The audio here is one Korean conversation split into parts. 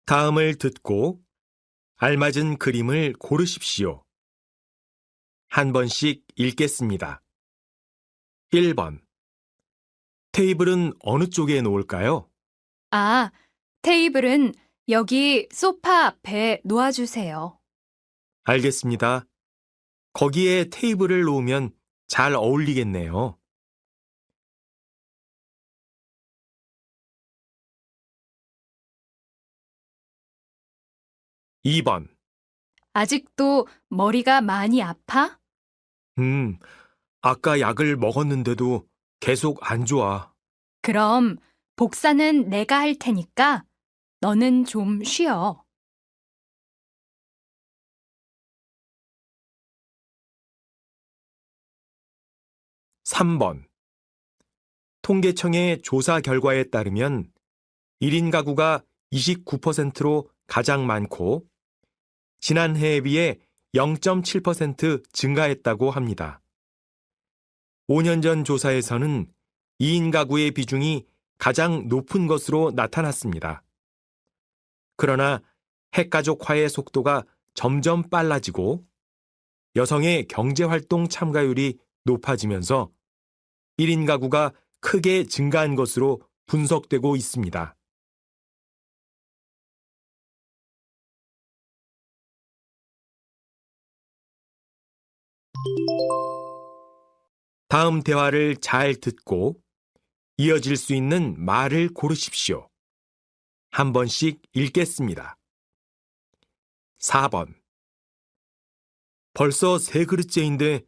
다음을 듣고 알맞은 그림을 고르십시오. 한 번씩 읽겠습니다. 1번. 테이블은 어느 쪽에 놓을까요? 아, 테이블은 여기 소파 앞에 놓아주세요. 알겠습니다. 거기에 테이블을 놓으면 잘 어울리겠네요. 2번. 아직도 머리가 많이 아파? 음, 아까 약을 먹었는데도 계속 안 좋아. 그럼 복사는 내가 할 테니까 너는 좀 쉬어. 3번. 통계청의 조사 결과에 따르면 1인 가구가 29%로 가장 많고 지난해에 비해 0.7% 증가했다고 합니다. 5년 전 조사에서는 2인 가구의 비중이 가장 높은 것으로 나타났습니다. 그러나 핵가족화의 속도가 점점 빨라지고 여성의 경제활동 참가율이 높아지면서 1인 가구가 크게 증가한 것으로 분석되고 있습니다. 다음 대화를 잘 듣고 이어질 수 있는 말을 고르십시오. 한 번씩 읽겠습니다. 4번. 벌써 세 그릇째인데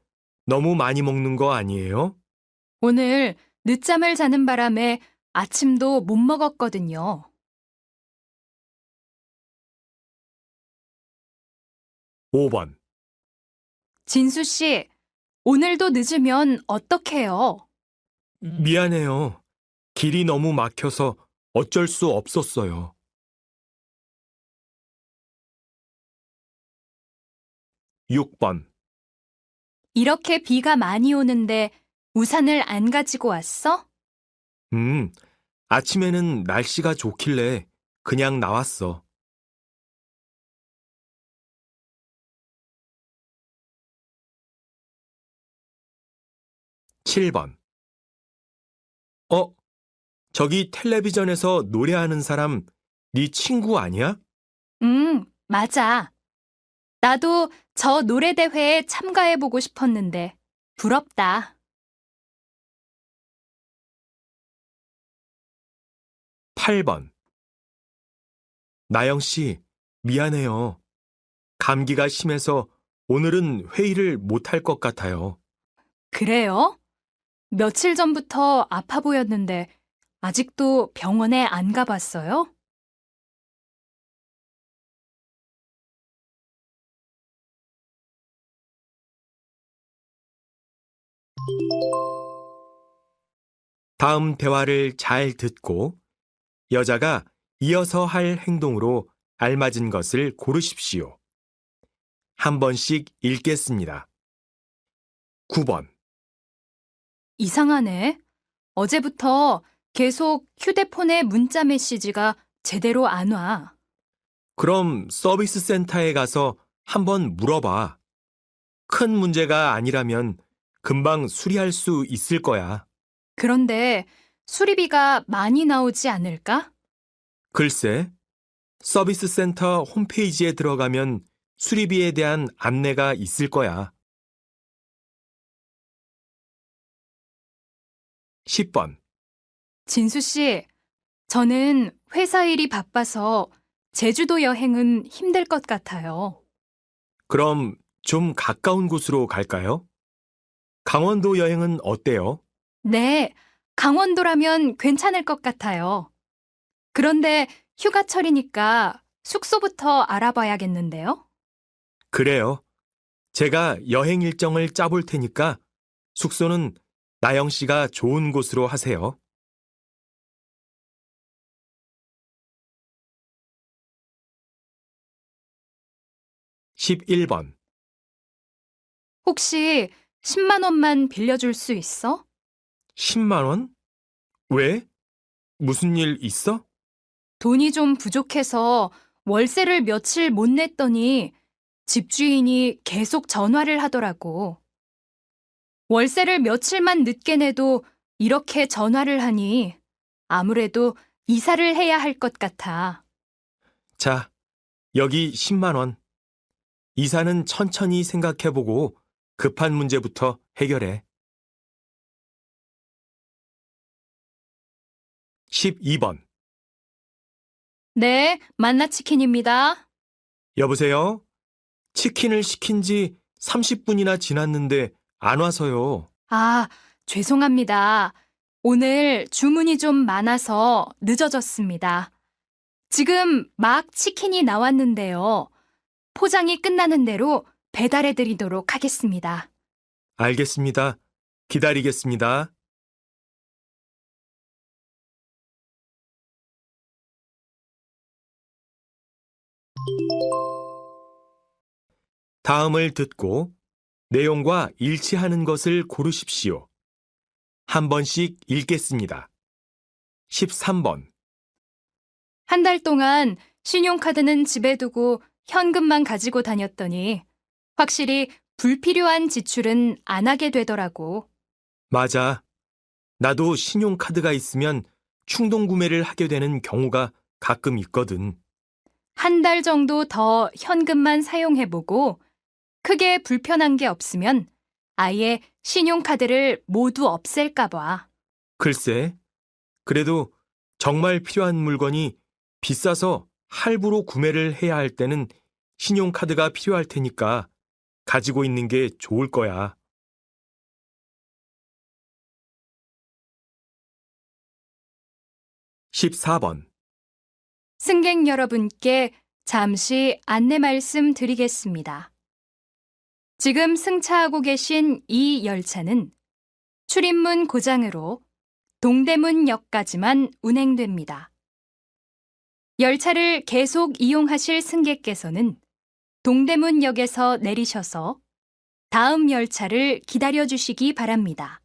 너무 많이 먹는 거 아니에요? 오늘 늦잠을 자는 바람에 아침도 못 먹었거든요. 5번. 진수 씨, 오늘도 늦으면 어떡해요? 미안해요. 길이 너무 막혀서 어쩔 수 없었어요. 6번. 이렇게 비가 많이 오는데 우산을 안 가지고 왔어? 아침에는 날씨가 좋길래 그냥 나왔어. 7번. 저기 텔레비전에서 노래하는 사람 네 친구 아니야? 맞아. 나도 저 노래대회에 참가해보고 싶었는데 부럽다. 8번. 나영 씨, 미안해요. 감기가 심해서 오늘은 회의를 못할 것 같아요. 그래요? 며칠 전부터 아파 보였는데 아직도 병원에 안 가봤어요? '다음 대화를 잘 듣고 여자가 이어서 할 행동으로 알맞은 것을 고르십시오. 한 번씩 읽겠습니다. 9번. 이상하네. 어제부터 계속 휴대폰에 문자 메시지가 제대로 안 와. 그럼 서비스 센터에 가서 한번 물어봐. 큰 문제가 아니라면 금방 수리할 수 있을 거야. 그런데 수리비가 많이 나오지 않을까? 글쎄, 서비스 센터 홈페이지에 들어가면 수리비에 대한 안내가 있을 거야. 10번. 진수 씨, 저는 회사 일이 바빠서 제주도 여행은 힘들 것 같아요. 그럼 좀 가까운 곳으로 갈까요? 강원도 여행은 어때요? 네, 강원도라면 괜찮을 것 같아요. 그런데 휴가철이니까 숙소부터 알아봐야겠는데요? 그래요. 제가 여행 일정을 짜볼 테니까 숙소는 나영 씨가 좋은 곳으로 하세요. 11번. 혹시 10만 원만 빌려줄 수 있어? 10만 원? 왜? 무슨 일 있어? 돈이 좀 부족해서 월세를 며칠 못 냈더니 집주인이 계속 전화를 하더라고. 월세를 며칠만 늦게 내도 이렇게 전화를 하니 아무래도 이사를 해야 할 것 같아. 자, 여기 10만 원. 이사는 천천히 생각해보고 급한 문제부터 해결해. 12번. 네, 만나치킨입니다. 여보세요? 치킨을 시킨 지 30분이나 지났는데 안 와서요. 아, 죄송합니다. 오늘 주문이 좀 많아서 늦어졌습니다. 지금 막 치킨이 나왔는데요. 포장이 끝나는 대로 배달해 드리도록 하겠습니다. 알겠습니다. 기다리겠습니다. 다음을 듣고 내용과 일치하는 것을 고르십시오. 한 번씩 읽겠습니다. 13번. 한 달 동안 신용카드는 집에 두고 현금만 가지고 다녔더니 확실히 불필요한 지출은 안 하게 되더라고. 맞아. 나도 신용카드가 있으면 충동 구매를 하게 되는 경우가 가끔 있거든. 한 달 정도 더 현금만 사용해보고 크게 불편한 게 없으면 아예 신용카드를 모두 없앨까 봐. 글쎄, 그래도 정말 필요한 물건이 비싸서 할부로 구매를 해야 할 때는 신용카드가 필요할 테니까 가지고 있는 게 좋을 거야. 14번. 승객 여러분께 잠시 안내 말씀 드리겠습니다. 지금 승차하고 계신 이 열차는 출입문 고장으로 동대문역까지만 운행됩니다. 열차를 계속 이용하실 승객께서는 동대문역에서 내리셔서 다음 열차를 기다려 주시기 바랍니다.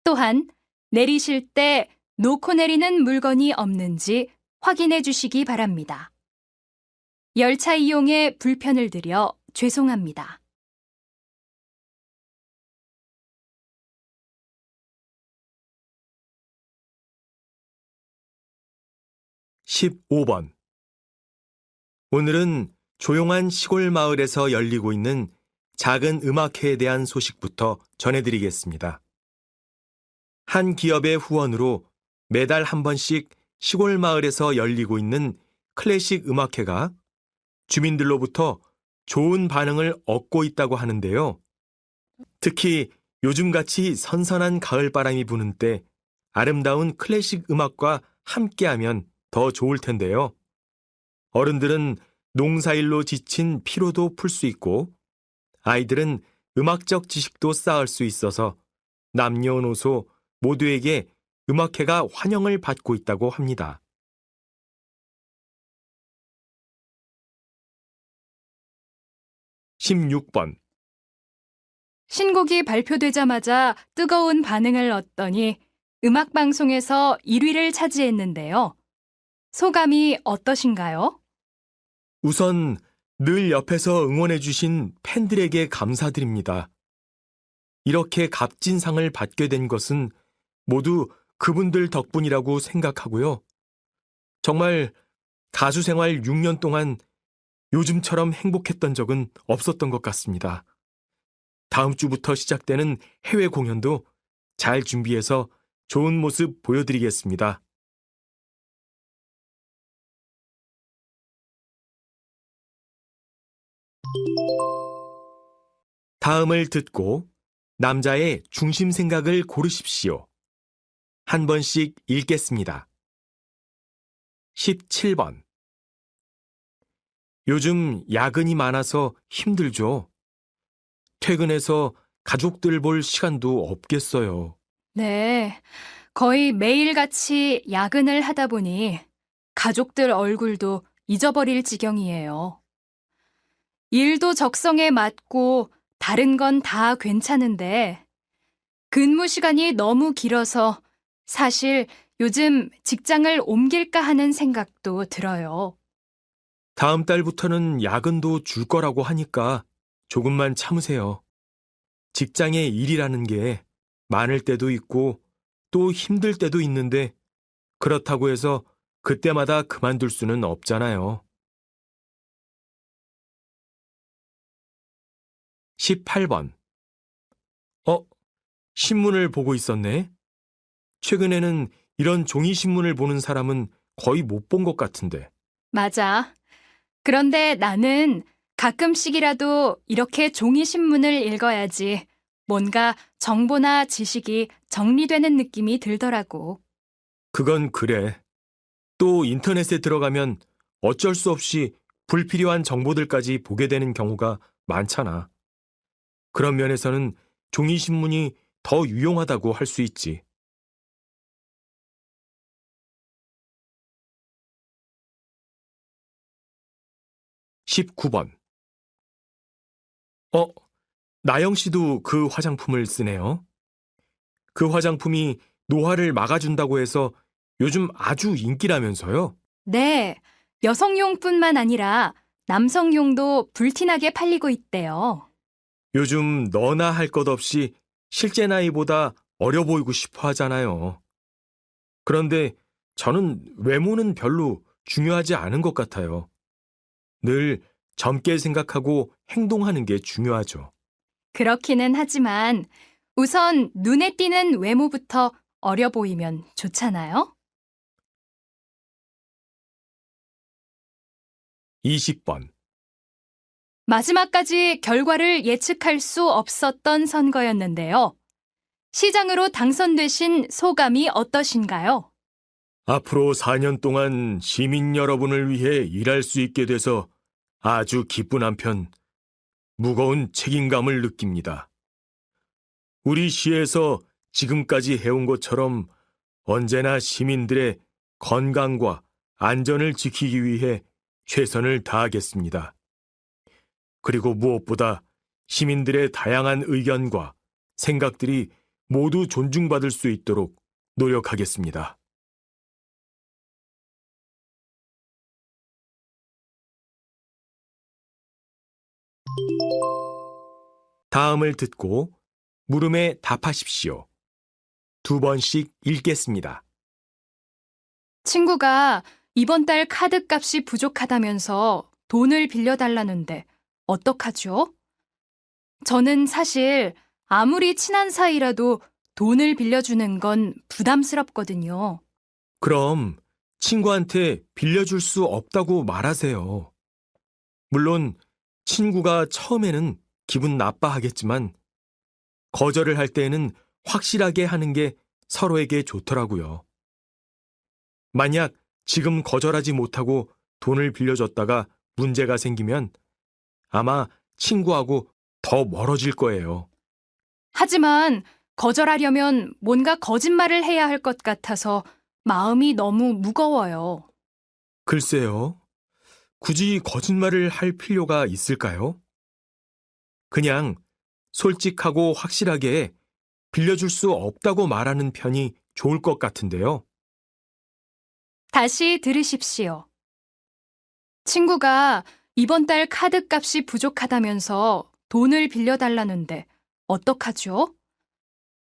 또한 내리실 때 놓고 내리는 물건이 없는지 확인해 주시기 바랍니다. 열차 이용에 불편을 드려 죄송합니다. (15번) 오늘은 조용한 시골 마을에서 열리고 있는 작은 음악회에 대한 소식부터 전해드리겠습니다. 한 기업의 후원으로 매달 한 번씩 시골 마을에서 열리고 있는 클래식 음악회가 주민들로부터 좋은 반응을 얻고 있다고 하는데요. 특히 요즘같이 선선한 가을바람이 부는 때 아름다운 클래식 음악과 함께하면 더 좋을 텐데요. 어른들은 농사일로 지친 피로도 풀 수 있고 아이들은 음악적 지식도 쌓을 수 있어서 남녀노소 모두에게 음악회가 환영을 받고 있다고 합니다. 16번. 신곡이 발표되자마자 뜨거운 반응을 얻더니 음악방송에서 1위를 차지했는데요. 소감이 어떠신가요? 우선 늘 옆에서 응원해주신 팬들에게 감사드립니다. 이렇게 값진 상을 받게 된 것은 모두 그분들 덕분이라고 생각하고요. 정말 가수 생활 6년 동안 요즘처럼 행복했던 적은 없었던 것 같습니다. 다음 주부터 시작되는 해외 공연도 잘 준비해서 좋은 모습 보여드리겠습니다. 다음을 듣고 남자의 중심 생각을 고르십시오. 한 번씩 읽겠습니다. 17번. 요즘 야근이 많아서 힘들죠. 퇴근해서 가족들 볼 시간도 없겠어요. 네, 거의 매일같이 야근을 하다 보니 가족들 얼굴도 잊어버릴 지경이에요. 일도 적성에 맞고 다른 건 다 괜찮은데 근무 시간이 너무 길어서 사실 요즘 직장을 옮길까 하는 생각도 들어요. 다음 달부터는 야근도 줄 거라고 하니까 조금만 참으세요. 직장의 일이라는 게 많을 때도 있고 또 힘들 때도 있는데 그렇다고 해서 그때마다 그만둘 수는 없잖아요. 18번. 신문을 보고 있었네. 최근에는 이런 종이 신문을 보는 사람은 거의 못 본 것 같은데. 맞아. 그런데 나는 가끔씩이라도 이렇게 종이 신문을 읽어야지 뭔가 정보나 지식이 정리되는 느낌이 들더라고. 그건 그래. 또 인터넷에 들어가면 어쩔 수 없이 불필요한 정보들까지 보게 되는 경우가 많잖아. 그런 면에서는 종이 신문이 더 유용하다고 할 수 있지. 19번. 어, 나영 씨도 그 화장품을 쓰네요. 그 화장품이 노화를 막아준다고 해서 요즘 아주 인기라면서요? 네, 여성용뿐만 아니라 남성용도 불티나게 팔리고 있대요. 요즘 너나 할 것 없이 실제 나이보다 어려 보이고 싶어 하잖아요. 그런데 저는 외모는 별로 중요하지 않은 것 같아요. 늘 젊게 생각하고 행동하는 게 중요하죠. 그렇기는 하지만 우선 눈에 띄는 외모부터 어려 보이면 좋잖아요? 20번. 마지막까지 결과를 예측할 수 없었던 선거였는데요. 시장으로 당선되신 소감이 어떠신가요? 앞으로 4년 동안 시민 여러분을 위해 일할 수 있게 돼서 아주 기쁜 한편 무거운 책임감을 느낍니다. 우리 시에서 지금까지 해온 것처럼 언제나 시민들의 건강과 안전을 지키기 위해 최선을 다하겠습니다. 그리고 무엇보다 시민들의 다양한 의견과 생각들이 모두 존중받을 수 있도록 노력하겠습니다. 다음을 듣고 물음에 답하십시오. 2번씩 읽겠습니다. 친구가 이번 달 카드 값이 부족하다면서 돈을 빌려달라는데 어떡하죠? 저는 사실 아무리 친한 사이라도 돈을 빌려주는 건 부담스럽거든요. 그럼 친구한테 빌려줄 수 없다고 말하세요. 물론 친구가 처음에는 기분 나빠하겠지만 거절을 할 때에는 확실하게 하는 게 서로에게 좋더라고요. 만약 지금 거절하지 못하고 돈을 빌려줬다가 문제가 생기면 아마 친구하고 더 멀어질 거예요. 하지만 거절하려면 뭔가 거짓말을 해야 할 것 같아서 마음이 너무 무거워요. 글쎄요. 굳이 거짓말을 할 필요가 있을까요? 그냥 솔직하고 확실하게 빌려줄 수 없다고 말하는 편이 좋을 것 같은데요. 다시 들으십시오. 친구가 이번 달 카드 값이 부족하다면서 돈을 빌려달라는데 어떡하죠?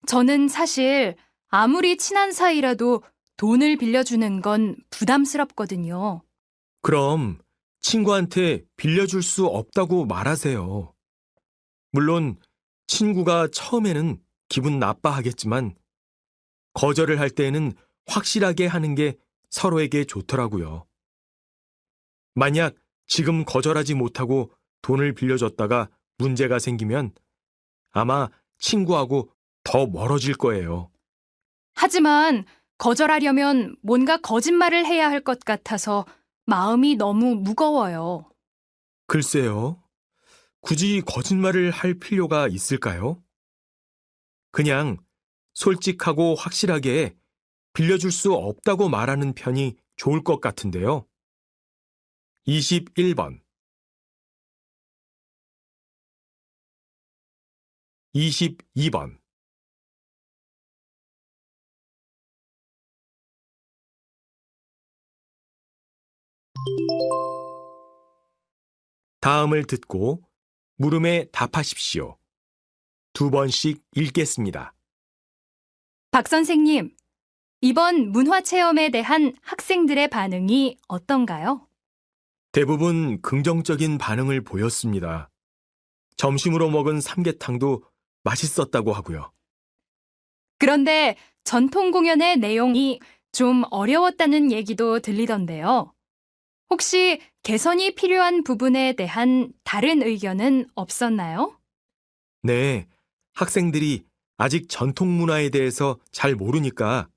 저는 사실 아무리 친한 사이라도 돈을 빌려주는 건 부담스럽거든요. 그럼 친구한테 빌려줄 수 없다고 말하세요. 물론 친구가 처음에는 기분 나빠하겠지만 거절을 할 때에는 확실하게 하는 게 서로에게 좋더라고요. 만약 지금 거절하지 못하고 돈을 빌려줬다가 문제가 생기면 아마 친구하고 더 멀어질 거예요. 하지만 거절하려면 뭔가 거짓말을 해야 할 것 같아서 마음이 너무 무거워요. 글쎄요. 굳이 거짓말을 할 필요가 있을까요? 그냥 솔직하고 확실하게 빌려줄 수 없다고 말하는 편이 좋을 것 같은데요. 21번, 22번. 다음을 듣고 물음에 답하십시오. 2번씩 읽겠습니다. 박 선생님, 이번 문화체험에 대한 학생들의 반응이 어떤가요? 대부분 긍정적인 반응을 보였습니다. 점심으로 먹은 삼계탕도 맛있었다고 하고요. 그런데 전통 공연의 내용이 좀 어려웠다는 얘기도 들리던데요. 혹시 개선이 필요한 부분에 대한 다른 의견은 없었나요? 네, 학생들이 아직 전통 문화에 대해서 잘 모르니까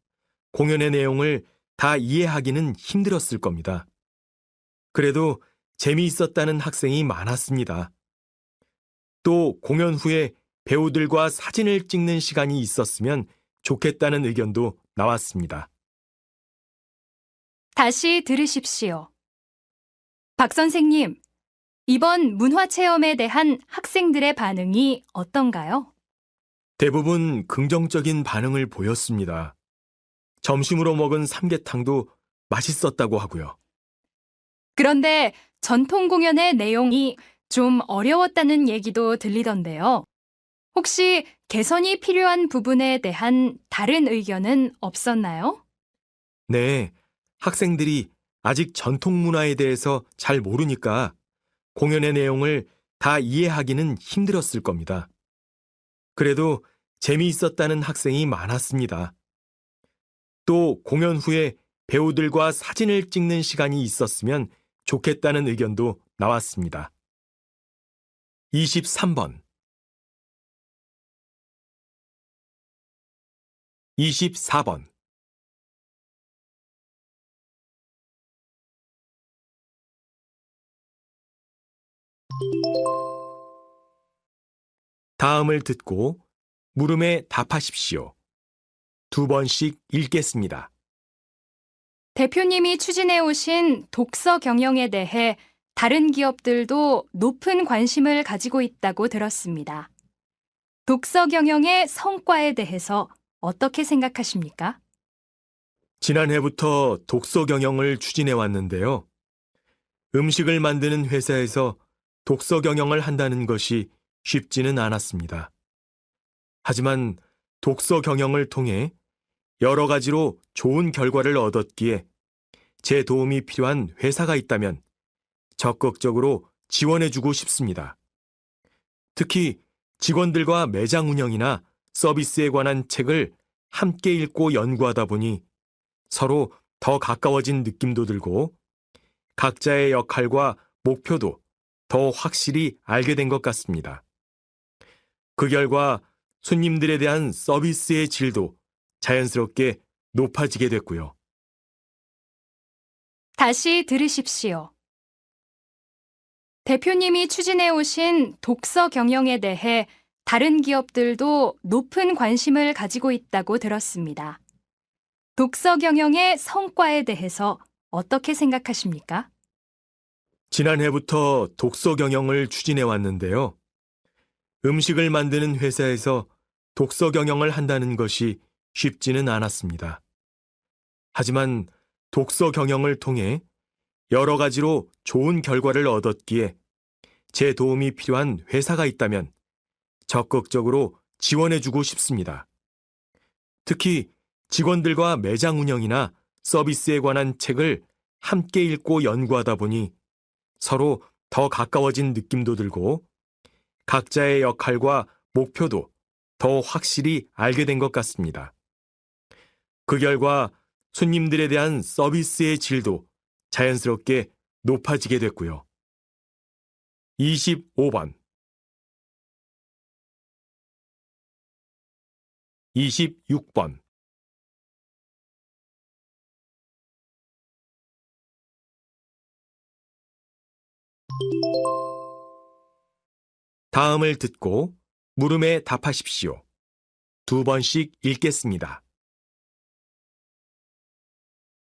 공연의 내용을 다 이해하기는 힘들었을 겁니다. 그래도 재미있었다는 학생이 많았습니다. 또 공연 후에 배우들과 사진을 찍는 시간이 있었으면 좋겠다는 의견도 나왔습니다. 다시 들으십시오. 박 선생님, 이번 문화체험에 대한 학생들의 반응이 어떤가요? 대부분 긍정적인 반응을 보였습니다. 점심으로 먹은 삼계탕도 맛있었다고 하고요. 그런데 전통 공연의 내용이 좀 어려웠다는 얘기도 들리던데요. 혹시 개선이 필요한 부분에 대한 다른 의견은 없었나요? 네, 학생들이 아직 전통 문화에 대해서 잘 모르니까 공연의 내용을 다 이해하기는 힘들었을 겁니다. 그래도 재미있었다는 학생이 많았습니다. 또 공연 후에 배우들과 사진을 찍는 시간이 있었으면 좋겠다는 의견도 나왔습니다. 23번 24번 다음을 듣고 물음에 답하십시오. 2번씩 읽겠습니다. 대표님이 추진해 오신 독서 경영에 대해 다른 기업들도 높은 관심을 가지고 있다고 들었습니다. 독서 경영의 성과에 대해서 어떻게 생각하십니까? 지난해부터 독서 경영을 추진해 왔는데요. 음식을 만드는 회사에서 독서 경영을 한다는 것이 쉽지는 않았습니다. 하지만 독서 경영을 통해 여러 가지로 좋은 결과를 얻었기에 제 도움이 필요한 회사가 있다면 적극적으로 지원해주고 싶습니다. 특히 직원들과 매장 운영이나 서비스에 관한 책을 함께 읽고 연구하다 보니 서로 더 가까워진 느낌도 들고 각자의 역할과 목표도 더 확실히 알게 된 것 같습니다. 그 결과 손님들에 대한 서비스의 질도 자연스럽게 높아지게 됐고요. 다시 들으십시오. 대표님이 추진해 오신 독서 경영에 대해 다른 기업들도 높은 관심을 가지고 있다고 들었습니다. 독서 경영의 성과에 대해서 어떻게 생각하십니까? 지난해부터 독서 경영을 추진해 왔는데요. 음식을 만드는 회사에서 독서 경영을 한다는 것이 쉽지는 않았습니다. 하지만 독서 경영을 통해 여러 가지로 좋은 결과를 얻었기에 제 도움이 필요한 회사가 있다면 적극적으로 지원해주고 싶습니다. 특히 직원들과 매장 운영이나 서비스에 관한 책을 함께 읽고 연구하다 보니 서로 더 가까워진 느낌도 들고 각자의 역할과 목표도 더 확실히 알게 된 것 같습니다. 그 결과 손님들에 대한 서비스의 질도 자연스럽게 높아지게 됐고요. 25번 26번 다음을 듣고 물음에 답하십시오. 2번씩 읽겠습니다.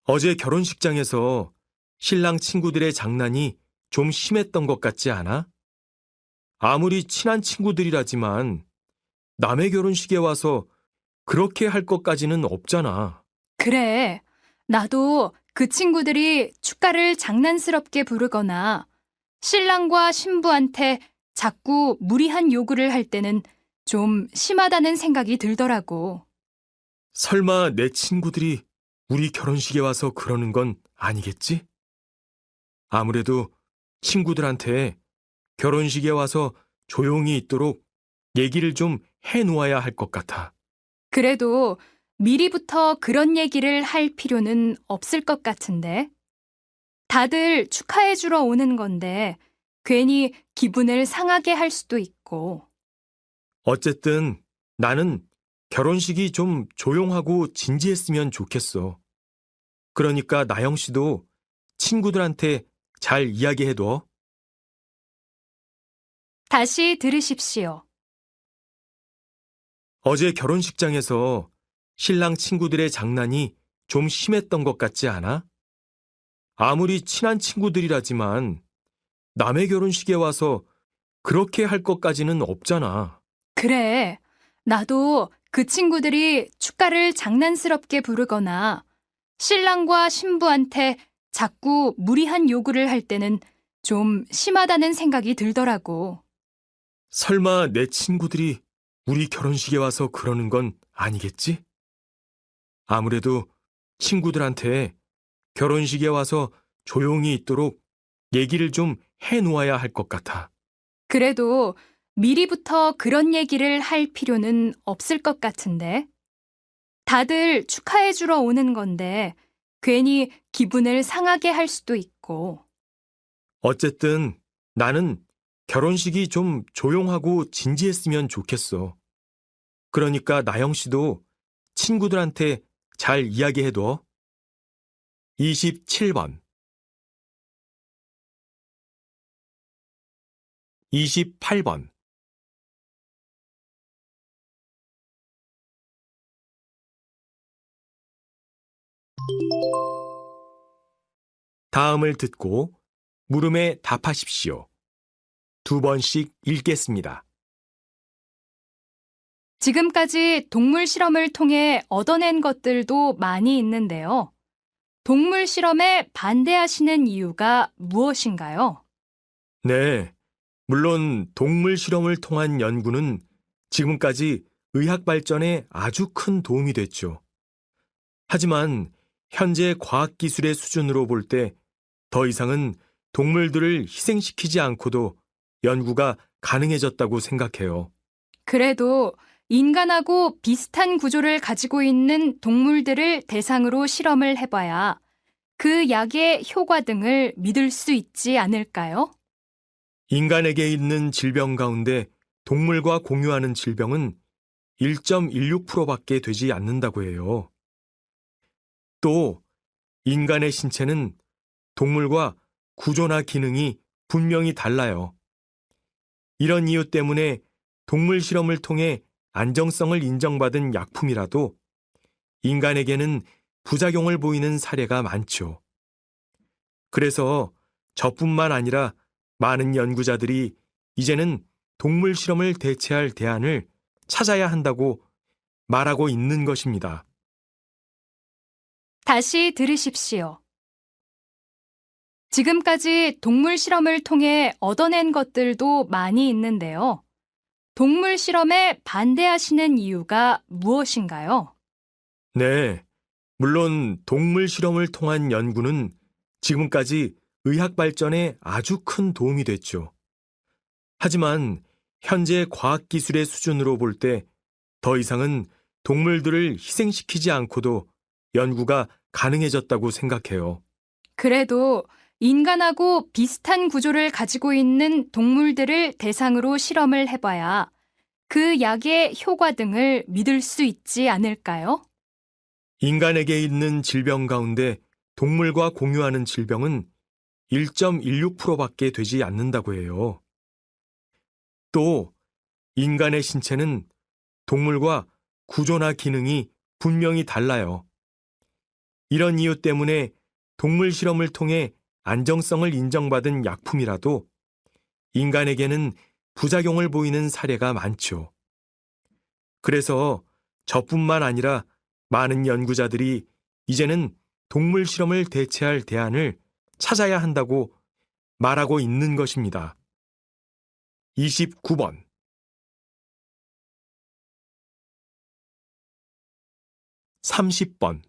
어제 결혼식장에서 신랑 친구들의 장난이 좀 심했던 것 같지 않아? 아무리 친한 친구들이라지만 남의 결혼식에 와서 그렇게 할 것까지는 없잖아. 그래, 나도 그 친구들이 축가를 장난스럽게 부르거나 신랑과 신부한테 자꾸 무리한 요구를 할 때는 좀 심하다는 생각이 들더라고. 설마 내 친구들이 우리 결혼식에 와서 그러는 건 아니겠지? 아무래도 친구들한테 결혼식에 와서 조용히 있도록 얘기를 좀 해놓아야 할 것 같아. 그래도 미리부터 그런 얘기를 할 필요는 없을 것 같은데. 다들 축하해주러 오는 건데 괜히 기분을 상하게 할 수도 있고. 어쨌든 나는 결혼식이 좀 조용하고 진지했으면 좋겠어. 그러니까 나영 씨도 친구들한테 잘 이야기해둬. 다시 들으십시오. 어제 결혼식장에서 신랑 친구들의 장난이 좀 심했던 것 같지 않아? 아무리 친한 친구들이라지만 남의 결혼식에 와서 그렇게 할 것까지는 없잖아. 그래. 나도 그 친구들이 축가를 장난스럽게 부르거나 신랑과 신부한테 자꾸 무리한 요구를 할 때는 좀 심하다는 생각이 들더라고. 설마 내 친구들이 우리 결혼식에 와서 그러는 건 아니겠지? 아무래도 친구들한테 결혼식에 와서 조용히 있도록 얘기를 좀 해놓아야 할 것 같아. 그래도 미리부터 그런 얘기를 할 필요는 없을 것 같은데. 다들 축하해주러 오는 건데 괜히 기분을 상하게 할 수도 있고. 어쨌든 나는 결혼식이 좀 조용하고 진지했으면 좋겠어. 그러니까 나영 씨도 친구들한테 잘 이야기해둬. 27번, 28번. 다음을 듣고 물음에 답하십시오. 두 번씩 읽겠습니다. 지금까지 동물 실험을 통해 얻어낸 것들도 많이 있는데요. 동물 실험에 반대하시는 이유가 무엇인가요? 네, 물론 동물 실험을 통한 연구는 지금까지 의학 발전에 아주 큰 도움이 됐죠. 하지만 현재 과학기술의 수준으로 볼 때 더 이상은 동물들을 희생시키지 않고도 연구가 가능해졌다고 생각해요. 그래도 인간하고 비슷한 구조를 가지고 있는 동물들을 대상으로 실험을 해봐야 그 약의 효과 등을 믿을 수 있지 않을까요? 인간에게 있는 질병 가운데 동물과 공유하는 질병은 1.16%밖에 되지 않는다고 해요. 또 인간의 신체는 동물과 구조나 기능이 분명히 달라요. 이런 이유 때문에 동물 실험을 통해 안정성을 인정받은 약품이라도 인간에게는 부작용을 보이는 사례가 많죠. 그래서 저뿐만 아니라 많은 연구자들이 이제는 동물 실험을 대체할 대안을 찾아야 한다고 말하고 있는 것입니다. 다시 들으십시오. 지금까지 동물 실험을 통해 얻어낸 것들도 많이 있는데요. 동물 실험에 반대하시는 이유가 무엇인가요? 네, 물론 동물 실험을 통한 연구는 지금까지 의학 발전에 아주 큰 도움이 됐죠. 하지만 현재 과학기술의 수준으로 볼 때 더 이상은 동물들을 희생시키지 않고도 연구가 가능해졌다고 생각해요. 그래도 인간하고 비슷한 구조를 가지고 있는 동물들을 대상으로 실험을 해봐야 그 약의 효과 등을 믿을 수 있지 않을까요? 인간에게 있는 질병 가운데 동물과 공유하는 질병은 1.16%밖에 되지 않는다고 해요. 또 인간의 신체는 동물과 구조나 기능이 분명히 달라요. 이런 이유 때문에 동물 실험을 통해 안정성을 인정받은 약품이라도 인간에게는 부작용을 보이는 사례가 많죠. 그래서 저뿐만 아니라 많은 연구자들이 이제는 동물 실험을 대체할 대안을 찾아야 한다고 말하고 있는 것입니다. 29번. (30번)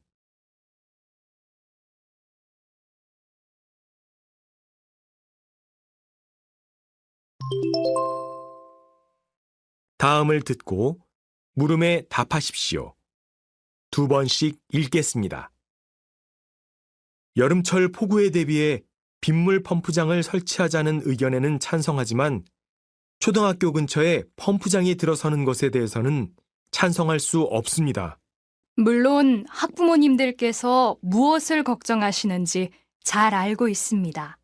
다음을 듣고 물음에 답하십시오. 2번씩 읽겠습니다. 여름철 폭우에 대비해 빗물 펌프장을 설치하자는 의견에는 찬성하지만 초등학교 근처에 펌프장이 들어서는 것에 대해서는 찬성할 수 없습니다. 물론 학부모님들께서 무엇을 걱정하시는지 잘 알고 있습니다.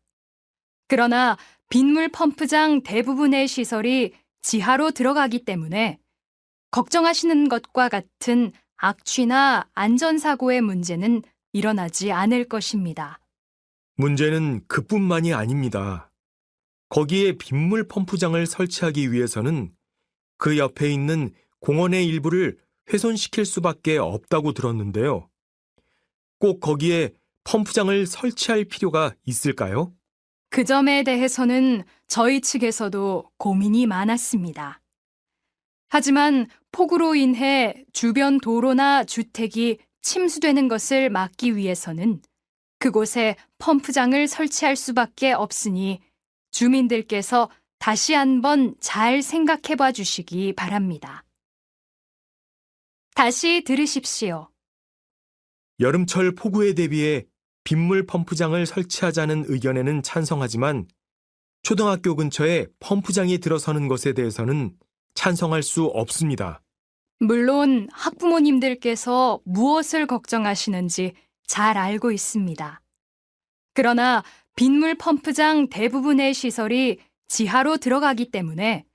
그러나 빗물 펌프장 대부분의 시설이 지하로 들어가기 때문에 걱정하시는 것과 같은 악취나 안전사고의 문제는 일어나지 않을 것입니다. 문제는 그뿐만이 아닙니다. 거기에 빗물 펌프장을 설치하기 위해서는 그 옆에 있는 공원의 일부를 훼손시킬 수밖에 없다고 들었는데요. 꼭 거기에 펌프장을 설치할 필요가 있을까요? 그 점에 대해서는 저희 측에서도 고민이 많았습니다. 하지만 폭우로 인해 주변 도로나 주택이 침수되는 것을 막기 위해서는 그곳에 펌프장을 설치할 수밖에 없으니 주민들께서 다시 한번 잘 생각해 봐 주시기 바랍니다. 다시 들으십시오. 여름철 폭우에 대비해 빗물 펌프장을 설치하자는 의견에는 찬성하지만 초등학교 근처에 펌프장이 들어서는 것에 대해서는 찬성할 수 없습니다. 물론 학부모님들께서 무엇을 걱정하시는지 잘 알고 있습니다. 그러나 빗물 펌프장 대부분의 시설이 지하로 들어가기 때문에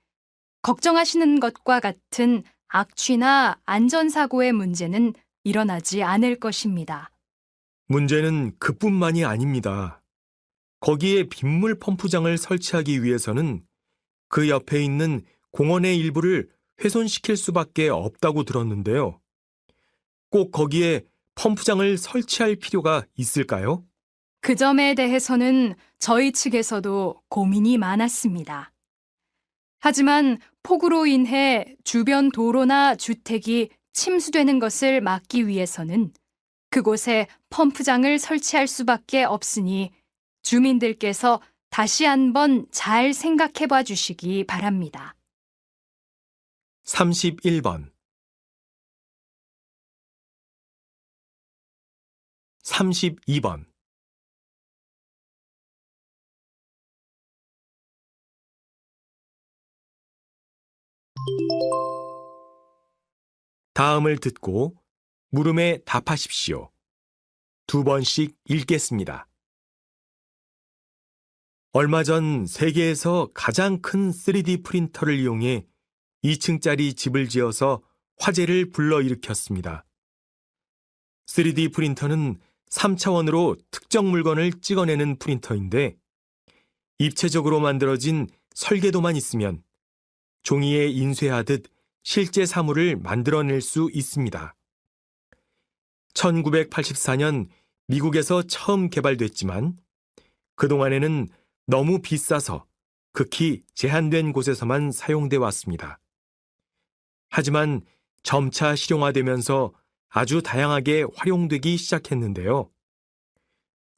걱정하시는 것과 같은 악취나 안전사고의 문제는 일어나지 않을 것입니다. 문제는 그뿐만이 아닙니다. 거기에 빗물 펌프장을 설치하기 위해서는 그 옆에 있는 공원의 일부를 훼손시킬 수밖에 없다고 들었는데요. 꼭 거기에 펌프장을 설치할 필요가 있을까요? 그 점에 대해서는 저희 측에서도 고민이 많았습니다. 하지만 폭우로 인해 주변 도로나 주택이 침수되는 것을 막기 위해서는 그곳에 펌프장을 설치할 수밖에 없으니 주민들께서 다시 한번 잘 생각해 봐 주시기 바랍니다. 31번. 32번. 다음을 듣고 물음에 답하십시오. 2번씩 읽겠습니다. 얼마 전 세계에서 가장 큰 3D 프린터를 이용해 2층짜리 집을 지어서 화제를 불러일으켰습니다. 3D 프린터는 3차원으로 특정 물건을 찍어내는 프린터인데 입체적으로 만들어진 설계도만 있으면 종이에 인쇄하듯 실제 사물을 만들어낼 수 있습니다. 1984년 미국에서 처음 개발됐지만 그동안에는 너무 비싸서 극히 제한된 곳에서만 사용돼 왔습니다. 하지만 점차 실용화되면서 아주 다양하게 활용되기 시작했는데요.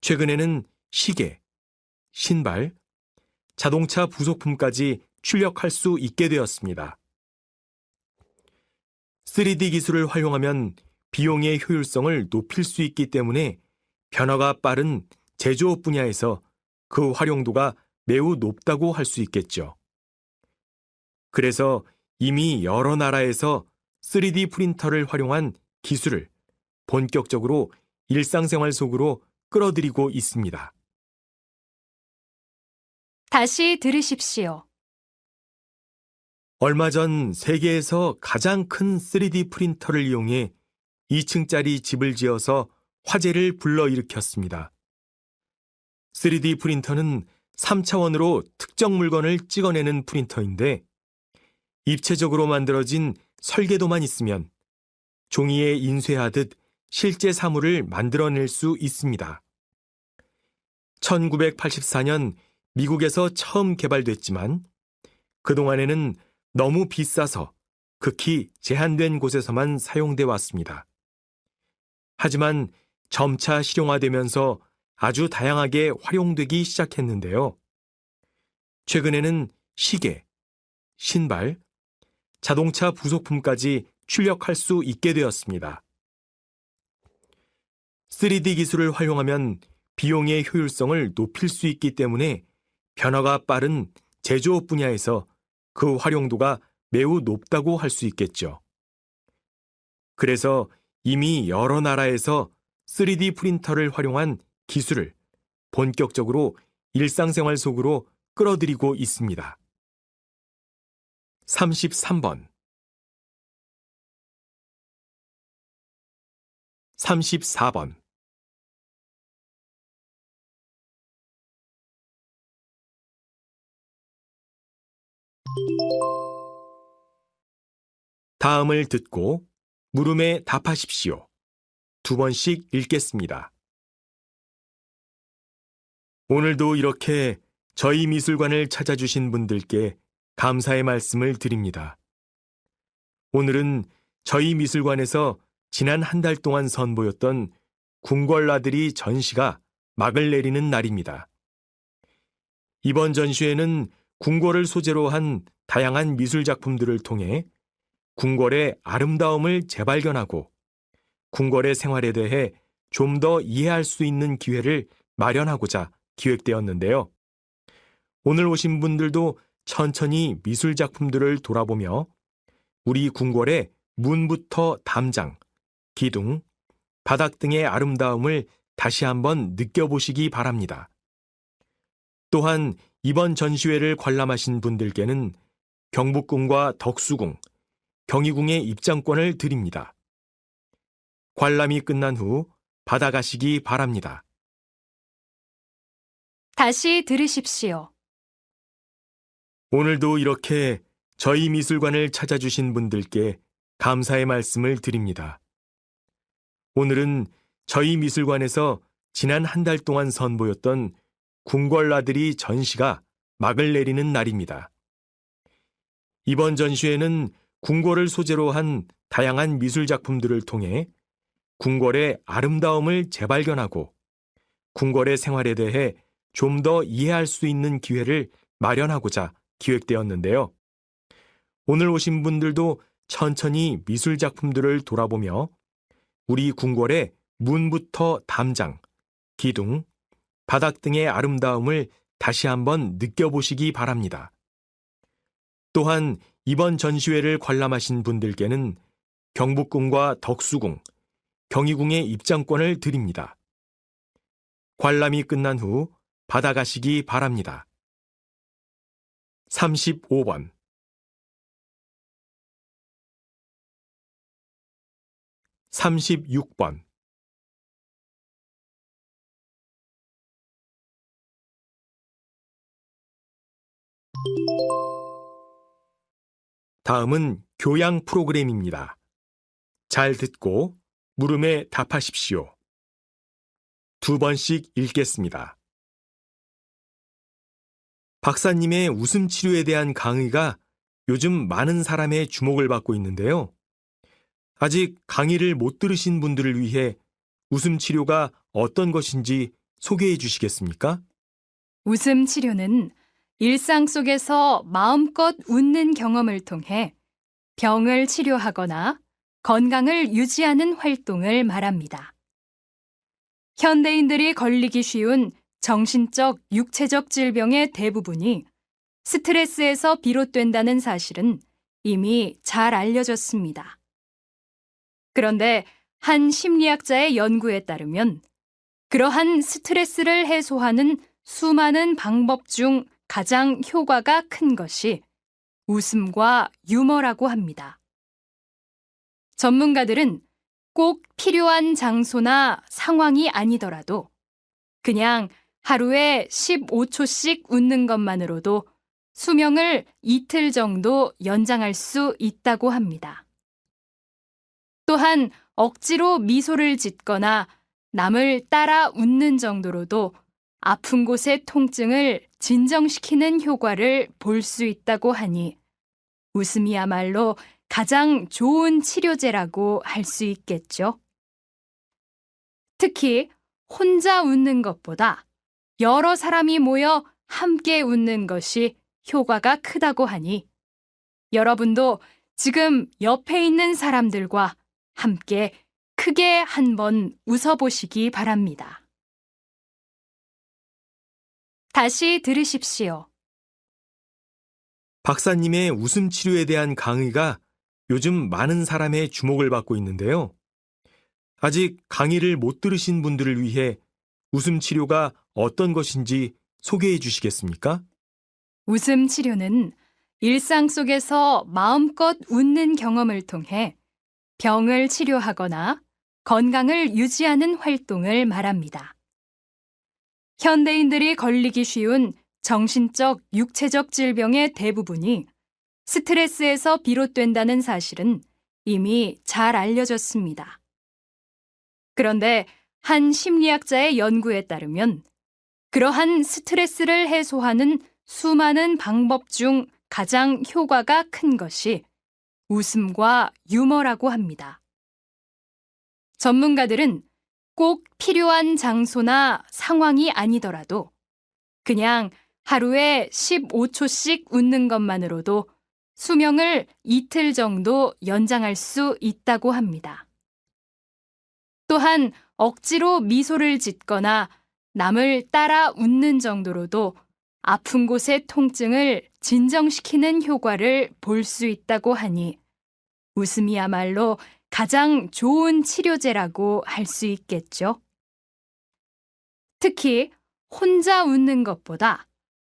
최근에는 시계, 신발, 자동차 부속품까지 출력할 수 있게 되었습니다. 3D 기술을 활용하면 비용의 효율성을 높일 수 있기 때문에 변화가 빠른 제조업 분야에서 그 활용도가 매우 높다고 할 수 있겠죠. 그래서 이미 여러 나라에서 3D 프린터를 활용한 기술을 본격적으로 일상생활 속으로 끌어들이고 있습니다. 다시 들으십시오. 얼마 전 세계에서 가장 큰 3D 프린터를 이용해 2층짜리 집을 지어서 화제를 불러일으켰습니다. 3D 프린터는 3차원으로 특정 물건을 찍어내는 프린터인데 입체적으로 만들어진 설계도만 있으면 종이에 인쇄하듯 실제 사물을 만들어낼 수 있습니다. 1984년 미국에서 처음 개발됐지만 그동안에는 너무 비싸서 극히 제한된 곳에서만 사용돼 왔습니다. 하지만 점차 실용화되면서 아주 다양하게 활용되기 시작했는데요. 최근에는 시계, 신발, 자동차 부속품까지 출력할 수 있게 되었습니다. 3D 기술을 활용하면 비용의 효율성을 높일 수 있기 때문에 변화가 빠른 제조업 분야에서 그 활용도가 매우 높다고 할 수 있겠죠. 그래서 이미 여러 나라에서 3D 프린터를 활용한 기술을 본격적으로 일상생활 속으로 끌어들이고 있습니다. 33번 34번 다음을 듣고 물음에 답하십시오. 2번씩 읽겠습니다. 오늘도 이렇게 저희 미술관을 찾아주신 분들께 감사의 말씀을 드립니다. 오늘은 저희 미술관에서 지난 한 달 동안 선보였던 궁궐나들이 전시가 막을 내리는 날입니다. 이번 전시회는 궁궐을 소재로 한 다양한 미술 작품들을 통해 궁궐의 아름다움을 재발견하고 궁궐의 생활에 대해 좀 더 이해할 수 있는 기회를 마련하고자 기획되었는데요. 오늘 오신 분들도 천천히 미술 작품들을 돌아보며 우리 궁궐의 문부터 담장, 기둥, 바닥 등의 아름다움을 다시 한번 느껴보시기 바랍니다. 또한 이번 전시회를 관람하신 분들께는 경복궁과 덕수궁, 경희궁의 입장권을 드립니다. 관람이 끝난 후 받아가시기 바랍니다. 다시 들으십시오. 오늘도 이렇게 저희 미술관을 찾아주신 분들께 감사의 말씀을 드립니다. 오늘은 저희 미술관에서 지난 한 달 동안 선보였던 궁궐나들이 전시가 막을 내리는 날입니다. 이번 전시회는 궁궐을 소재로 한 다양한 미술 작품들을 통해 궁궐의 아름다움을 재발견하고 궁궐의 생활에 대해 좀 더 이해할 수 있는 기회를 마련하고자 기획되었는데요. 오늘 오신 분들도 천천히 미술 작품들을 돌아보며 우리 궁궐의 문부터 담장, 기둥, 바닥 등의 아름다움을 다시 한번 느껴보시기 바랍니다. 또한 이번 전시회를 관람하신 분들께는 경복궁과 덕수궁, 경희궁의 입장권을 드립니다. 관람이 끝난 후 받아가시기 바랍니다. 35번 36번 다음은 교양 프로그램입니다. 잘 듣고 물음에 답하십시오. 2번씩 읽겠습니다. 박사님의 웃음 치료에 대한 강의가 요즘 많은 사람의 주목을 받고 있는데요. 아직 강의를 못 들으신 분들을 위해 웃음 치료가 어떤 것인지 소개해 주시겠습니까? 웃음 치료는 일상 속에서 마음껏 웃는 경험을 통해 병을 치료하거나 건강을 유지하는 활동을 말합니다. 현대인들이 걸리기 쉬운 정신적, 육체적 질병의 대부분이 스트레스에서 비롯된다는 사실은 이미 잘 알려졌습니다. 그런데 한 심리학자의 연구에 따르면 그러한 스트레스를 해소하는 수많은 방법 중 가장 효과가 큰 것이 웃음과 유머라고 합니다. 전문가들은 꼭 필요한 장소나 상황이 아니더라도 그냥 하루에 15초씩 웃는 것만으로도 수명을 이틀 정도 연장할 수 있다고 합니다. 또한 억지로 미소를 짓거나 남을 따라 웃는 정도로도 아픈 곳의 통증을 진정시키는 효과를 볼 수 있다고 하니 웃음이야말로 가장 좋은 치료제라고 할 수 있겠죠. 특히 혼자 웃는 것보다 여러 사람이 모여 함께 웃는 것이 효과가 크다고 하니 여러분도 지금 옆에 있는 사람들과 함께 크게 한번 웃어보시기 바랍니다. 다시 들으십시오. 박사님의 웃음 치료에 대한 강의가 요즘 많은 사람의 주목을 받고 있는데요. 아직 강의를 못 들으신 분들을 위해 웃음 치료가 어떤 것인지 소개해 주시겠습니까? 웃음 치료는 일상 속에서 마음껏 웃는 경험을 통해 병을 치료하거나 건강을 유지하는 활동을 말합니다. 현대인들이 걸리기 쉬운 정신적, 육체적 질병의 대부분이 스트레스에서 비롯된다는 사실은 이미 잘 알려졌습니다. 그런데 한 심리학자의 연구에 따르면 그러한 스트레스를 해소하는 수많은 방법 중 가장 효과가 큰 것이 웃음과 유머라고 합니다. 전문가들은 꼭 필요한 장소나 상황이 아니더라도 그냥 하루에 15초씩 웃는 것만으로도 수명을 이틀 정도 연장할 수 있다고 합니다. 또한 억지로 미소를 짓거나 남을 따라 웃는 정도로도 아픈 곳의 통증을 진정시키는 효과를 볼 수 있다고 하니 웃음이야말로 가장 좋은 치료제라고 할 수 있겠죠. 특히 혼자 웃는 것보다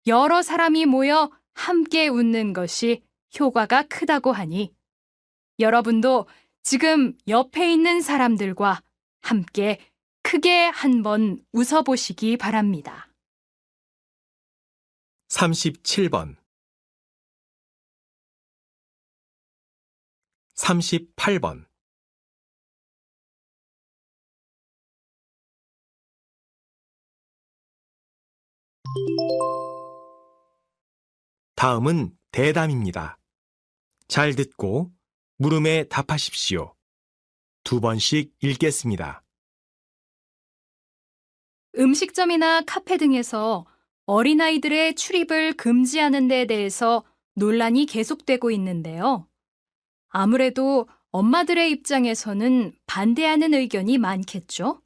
여러 사람이 모여 함께 웃는 것이 효과가 크다고 하니 여러분도 지금 옆에 있는 사람들과 함께 크게 한번 웃어보시기 바랍니다. 37번 38번 다음은 대담입니다. 잘 듣고 물음에 답하십시오. 2번씩 읽겠습니다. 음식점이나 카페 등에서 어린아이들의 출입을 금지하는 데 대해서 논란이 계속되고 있는데요. 아무래도 엄마들의 입장에서는 반대하는 의견이 많겠죠?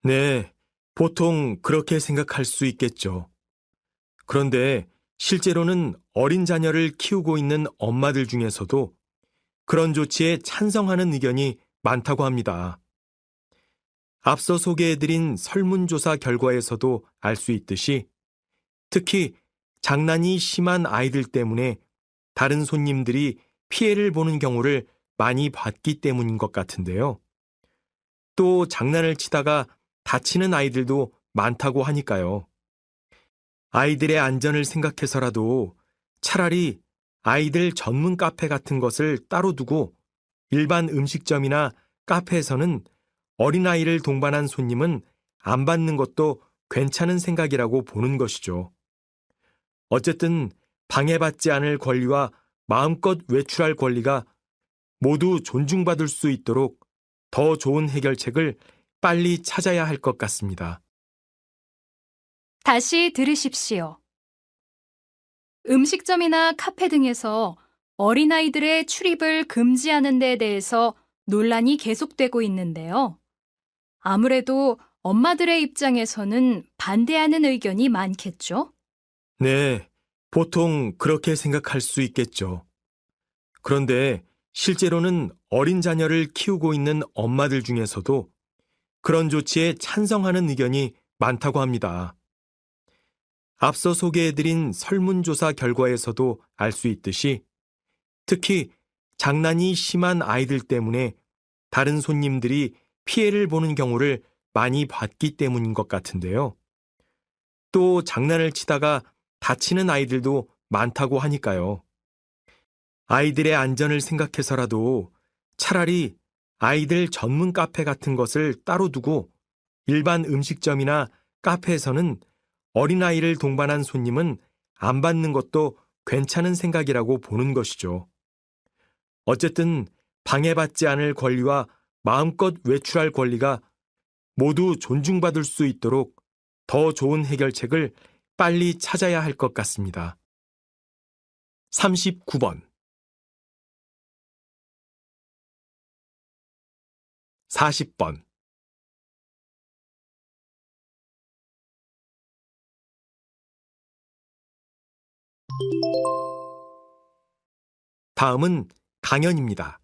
네, 보통 그렇게 생각할 수 있겠죠. 그런데 실제로는 어린 자녀를 키우고 있는 엄마들 중에서도 그런 조치에 찬성하는 의견이 많다고 합니다. 앞서 소개해드린 설문조사 결과에서도 알 수 있듯이 특히 장난이 심한 아이들 때문에 다른 손님들이 피해를 보는 경우를 많이 봤기 때문인 것 같은데요. 또 장난을 치다가 다치는 아이들도 많다고 하니까요. 아이들의 안전을 생각해서라도 차라리 아이들 전문 카페 같은 것을 따로 두고 일반 음식점이나 카페에서는 어린아이를 동반한 손님은 안 받는 것도 괜찮은 생각이라고 보는 것이죠. 어쨌든 방해받지 않을 권리와 마음껏 외출할 권리가 모두 존중받을 수 있도록 더 좋은 해결책을 빨리 찾아야 할 것 같습니다. 다시 들으십시오. 음식점이나 카페 등에서 어린아이들의 출입을 금지하는 데 대해서 논란이 계속되고 있는데요. 아무래도 엄마들의 입장에서는 반대하는 의견이 많겠죠? 네, 보통 그렇게 생각할 수 있겠죠. 그런데 실제로는 어린 자녀를 키우고 있는 엄마들 중에서도 그런 조치에 찬성하는 의견이 많다고 합니다. 앞서 소개해드린 설문조사 결과에서도 알 수 있듯이 특히 장난이 심한 아이들 때문에 다른 손님들이 피해를 보는 경우를 많이 봤기 때문인 것 같은데요. 또 장난을 치다가 다치는 아이들도 많다고 하니까요. 아이들의 안전을 생각해서라도 차라리 아이들 전문 카페 같은 것을 따로 두고 일반 음식점이나 카페에서는 어린아이를 동반한 손님은 안 받는 것도 괜찮은 생각이라고 보는 것이죠. 어쨌든 방해받지 않을 권리와 마음껏 외출할 권리가 모두 존중받을 수 있도록 더 좋은 해결책을 빨리 찾아야 할 것 같습니다. 39번 40번 다음은 강연입니다.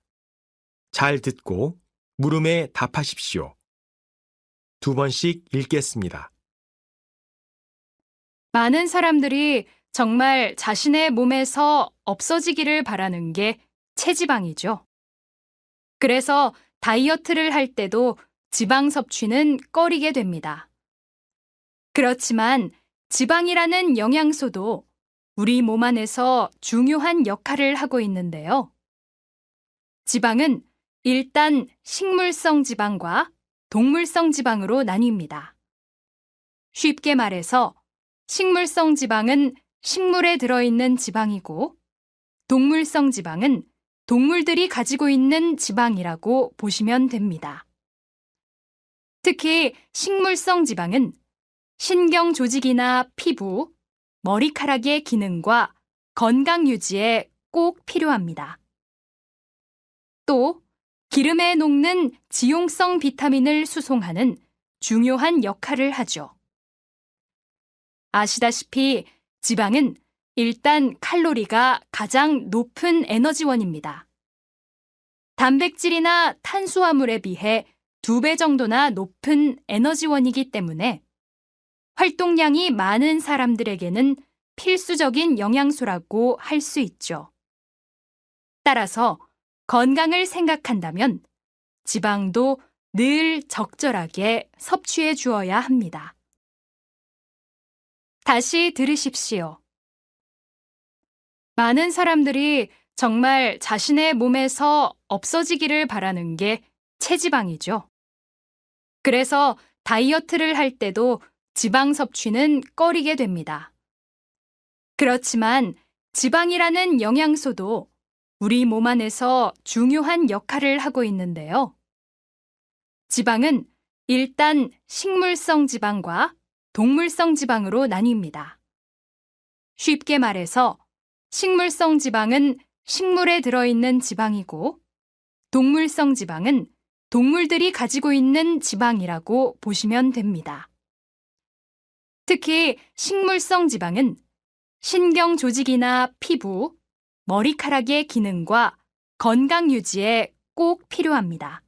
잘 듣고 물음에 답하십시오. 두 번씩 읽겠습니다. 많은 사람들이 정말 자신의 몸에서 없어지기를 바라는 게 체지방이죠. 그래서 다이어트를 할 때도 지방 섭취는 꺼리게 됩니다. 그렇지만 지방이라는 영양소도 우리 몸 안에서 중요한 역할을 하고 있는데요. 지방은 일단 식물성 지방과 동물성 지방으로 나뉩니다. 쉽게 말해서 식물성 지방은 식물에 들어있는 지방이고 동물성 지방은 동물들이 가지고 있는 지방이라고 보시면 됩니다. 특히 식물성 지방은 신경 조직이나 피부, 머리카락의 기능과 건강 유지에 꼭 필요합니다. 또 기름에 녹는 지용성 비타민을 수송하는 중요한 역할을 하죠. 아시다시피 지방은 일단 칼로리가 가장 높은 에너지원입니다. 단백질이나 탄수화물에 비해 2배 정도나 높은 에너지원이기 때문에 활동량이 많은 사람들에게는 필수적인 영양소라고 할 수 있죠. 따라서 건강을 생각한다면 지방도 늘 적절하게 섭취해 주어야 합니다. 다시 들으십시오. 많은 사람들이 정말 자신의 몸에서 없어지기를 바라는 게 체지방이죠. 그래서 다이어트를 할 때도 지방 섭취는 꺼리게 됩니다. 그렇지만 지방이라는 영양소도 우리 몸 안에서 중요한 역할을 하고 있는데요. 지방은 일단 식물성 지방과 동물성 지방으로 나뉩니다. 쉽게 말해서 식물성 지방은 식물에 들어있는 지방이고 동물성 지방은 동물들이 가지고 있는 지방이라고 보시면 됩니다. 특히 식물성 지방은 신경 조직이나 피부, 머리카락의 기능과 건강 유지에 꼭 필요합니다.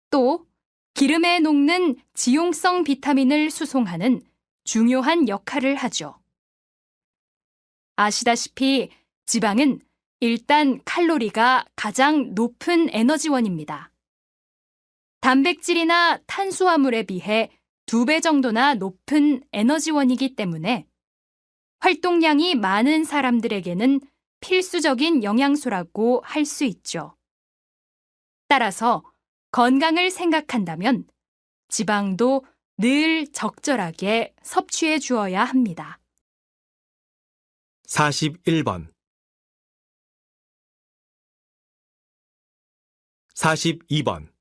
또 기름에 녹는 지용성 비타민을 수송하는 중요한 역할을 하죠. 아시다시피 지방은 일단 칼로리가 가장 높은 에너지원입니다. 단백질이나 탄수화물에 비해 2배 정도나 높은 에너지원이기 때문에 활동량이 많은 사람들에게는 필수적인 영양소라고 할 수 있죠. 따라서 건강을 생각한다면 지방도 늘 적절하게 섭취해 주어야 합니다. 41번 42번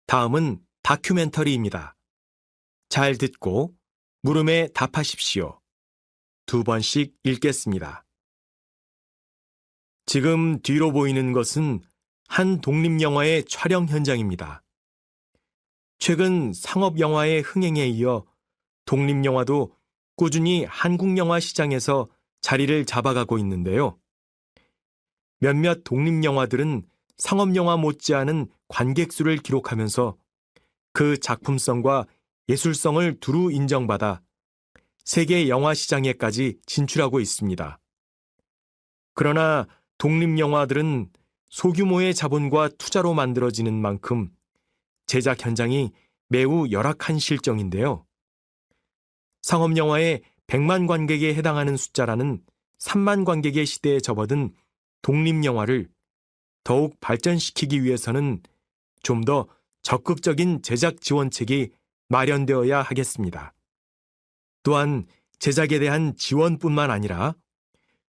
다음은 다큐멘터리입니다. 잘 듣고 물음에 답하십시오. 두 번씩 읽겠습니다. 지금 뒤로 보이는 것은 한 독립영화의 촬영 현장입니다. 최근 상업영화의 흥행에 이어 독립영화도 꾸준히 한국영화 시장에서 자리를 잡아가고 있는데요. 몇몇 독립영화들은 상업영화 못지않은 관객수를 기록하면서 그 작품성과 예술성을 두루 인정받아 세계 영화 시장에까지 진출하고 있습니다. 그러나 독립영화들은 소규모의 자본과 투자로 만들어지는 만큼 제작 현장이 매우 열악한 실정인데요. 상업 영화의 100만 관객에 해당하는 숫자라는 3만 관객의 시대에 접어든 독립영화를 더욱 발전시키기 위해서는 좀 더 적극적인 제작 지원책이 마련되어야 하겠습니다. 또한 제작에 대한 지원뿐만 아니라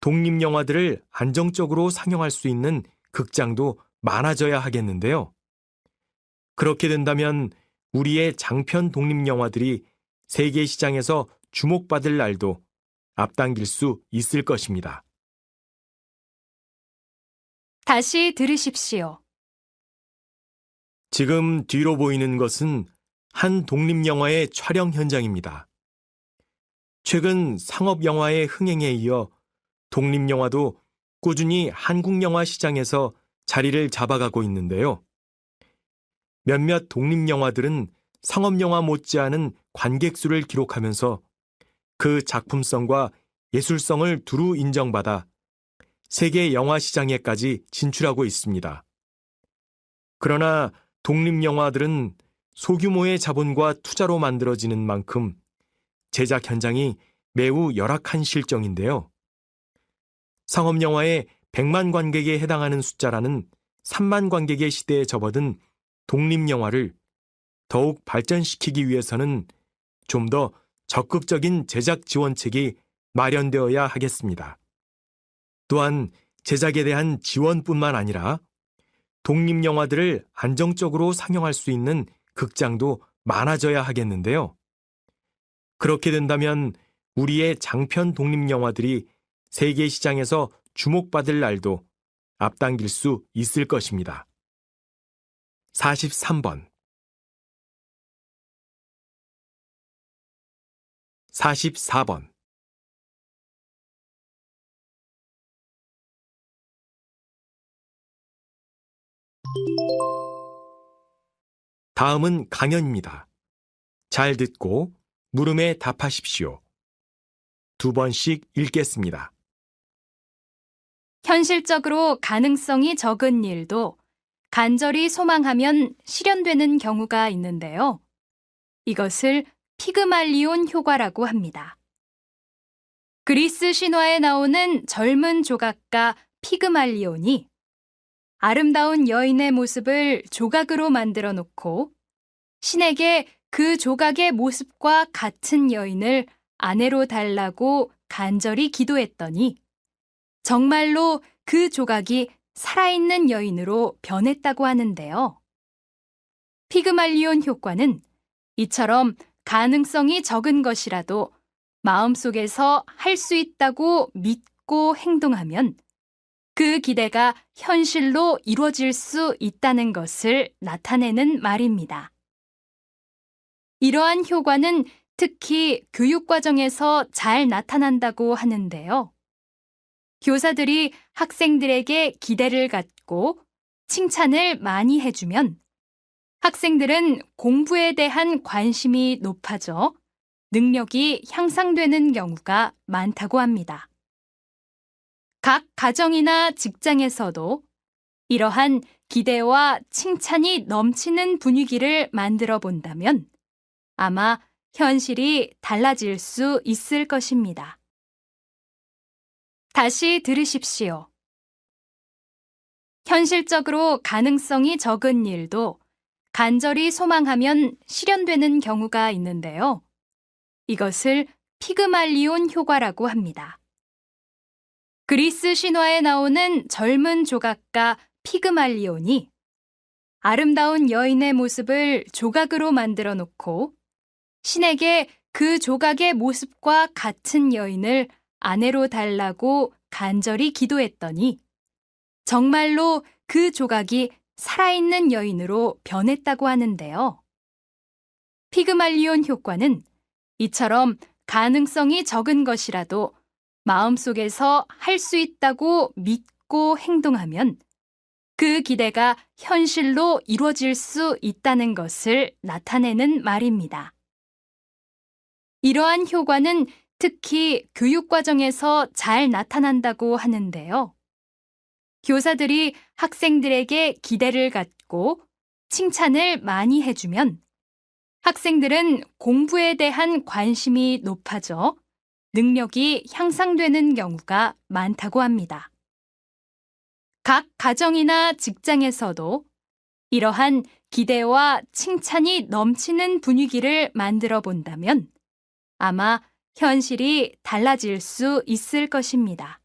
독립영화들을 안정적으로 상영할 수 있는 극장도 많아져야 하겠는데요. 그렇게 된다면 우리의 장편 독립영화들이 세계 시장에서 주목받을 날도 앞당길 수 있을 것입니다. 다시 들으십시오. 지금 뒤로 보이는 것은 한 독립영화의 촬영 현장입니다. 최근 상업영화의 흥행에 이어 독립영화도 꾸준히 한국영화 시장에서 자리를 잡아가고 있는데요. 몇몇 독립영화들은 상업영화 못지않은 관객 수를 기록하면서 그 작품성과 예술성을 두루 인정받아 세계 영화 시장에까지 진출하고 있습니다. 그러나 독립영화들은 소규모의 자본과 투자로 만들어지는 만큼 제작 현장이 매우 열악한 실정인데요. 상업영화의 100만 관객에 해당하는 숫자라는 3만 관객의 시대에 접어든 독립영화를 더욱 발전시키기 위해서는 좀 더 적극적인 제작 지원책이 마련되어야 하겠습니다. 또한 제작에 대한 지원뿐만 아니라 독립영화들을 안정적으로 상영할 수 있는 극장도 많아져야 하겠는데요. 그렇게 된다면 우리의 장편 독립영화들이 세계 시장에서 주목받을 날도 앞당길 수 있을 것입니다. 43번 44번 다음은 강연입니다. 잘 듣고 물음에 답하십시오. 2번씩 읽겠습니다. 현실적으로 가능성이 적은 일도 간절히 소망하면 실현되는 경우가 있는데요. 이것을 피그말리온 효과라고 합니다. 그리스 신화에 나오는 젊은 조각가 피그말리온이 아름다운 여인의 모습을 조각으로 만들어 놓고 신에게 그 조각의 모습과 같은 여인을 아내로 달라고 간절히 기도했더니 정말로 그 조각이 살아있는 여인으로 변했다고 하는데요. 피그말리온 효과는 이처럼 가능성이 적은 것이라도 마음속에서 할 수 있다고 믿고 행동하면 그 기대가 현실로 이루어질 수 있다는 것을 나타내는 말입니다. 이러한 효과는 특히 교육과정에서 잘 나타난다고 하는데요. 교사들이 학생들에게 기대를 갖고 칭찬을 많이 해주면 학생들은 공부에 대한 관심이 높아져 능력이 향상되는 경우가 많다고 합니다. 각 가정이나 직장에서도 이러한 기대와 칭찬이 넘치는 분위기를 만들어 본다면 아마 현실이 달라질 수 있을 것입니다. 다시 들으십시오. 현실적으로 가능성이 적은 일도 간절히 소망하면 실현되는 경우가 있는데요. 이것을 피그말리온 효과라고 합니다. 그리스 신화에 나오는 젊은 조각가 피그말리온이 아름다운 여인의 모습을 조각으로 만들어 놓고 신에게 그 조각의 모습과 같은 여인을 아내로 달라고 간절히 기도했더니 정말로 그 조각이 살아있는 여인으로 변했다고 하는데요. 피그말리온 효과는 이처럼 가능성이 적은 것이라도 마음속에서 할 수 있다고 믿고 행동하면 그 기대가 현실로 이루어질 수 있다는 것을 나타내는 말입니다. 이러한 효과는 특히 교육과정에서 잘 나타난다고 하는데요. 교사들이 학생들에게 기대를 갖고 칭찬을 많이 해주면 학생들은 공부에 대한 관심이 높아져 능력이 향상되는 경우가 많다고 합니다. 각 가정이나 직장에서도 이러한 기대와 칭찬이 넘치는 분위기를 만들어 본다면 아마 현실이 달라질 수 있을 것입니다.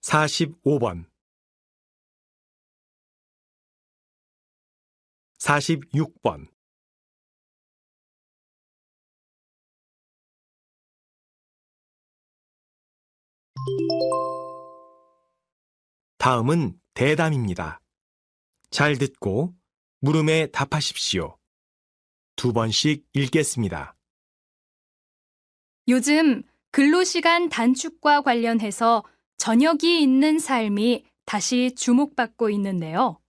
45번 46번 다음은 대담입니다. 잘 듣고 물음에 답하십시오. 2번씩 읽겠습니다. 요즘 근로시간 단축과 관련해서 저녁이 있는 삶이 다시 주목받고 있는데요.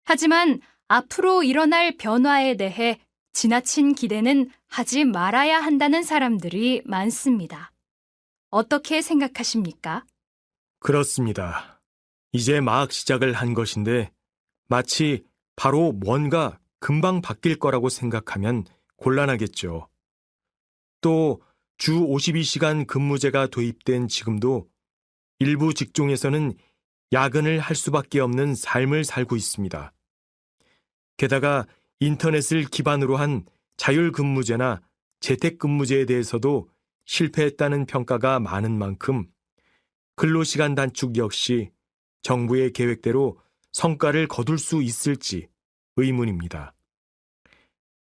하지만 앞으로 일어날 변화에 대해 지나친 기대는 하지 말아야 한다는 사람들이 많습니다. 어떻게 생각하십니까? 그렇습니다. 이제 막 시작을 한 것인데 마치 바로 뭔가 금방 바뀔 거라고 생각하면 곤란하겠죠. 또 주 52시간 근무제가 도입된 지금도 일부 직종에서는 야근을 할 수밖에 없는 삶을 살고 있습니다. 게다가 인터넷을 기반으로 한 자율근무제나 재택근무제에 대해서도 실패했다는 평가가 많은 만큼 근로시간 단축 역시 정부의 계획대로 성과를 거둘 수 있을지 의문입니다.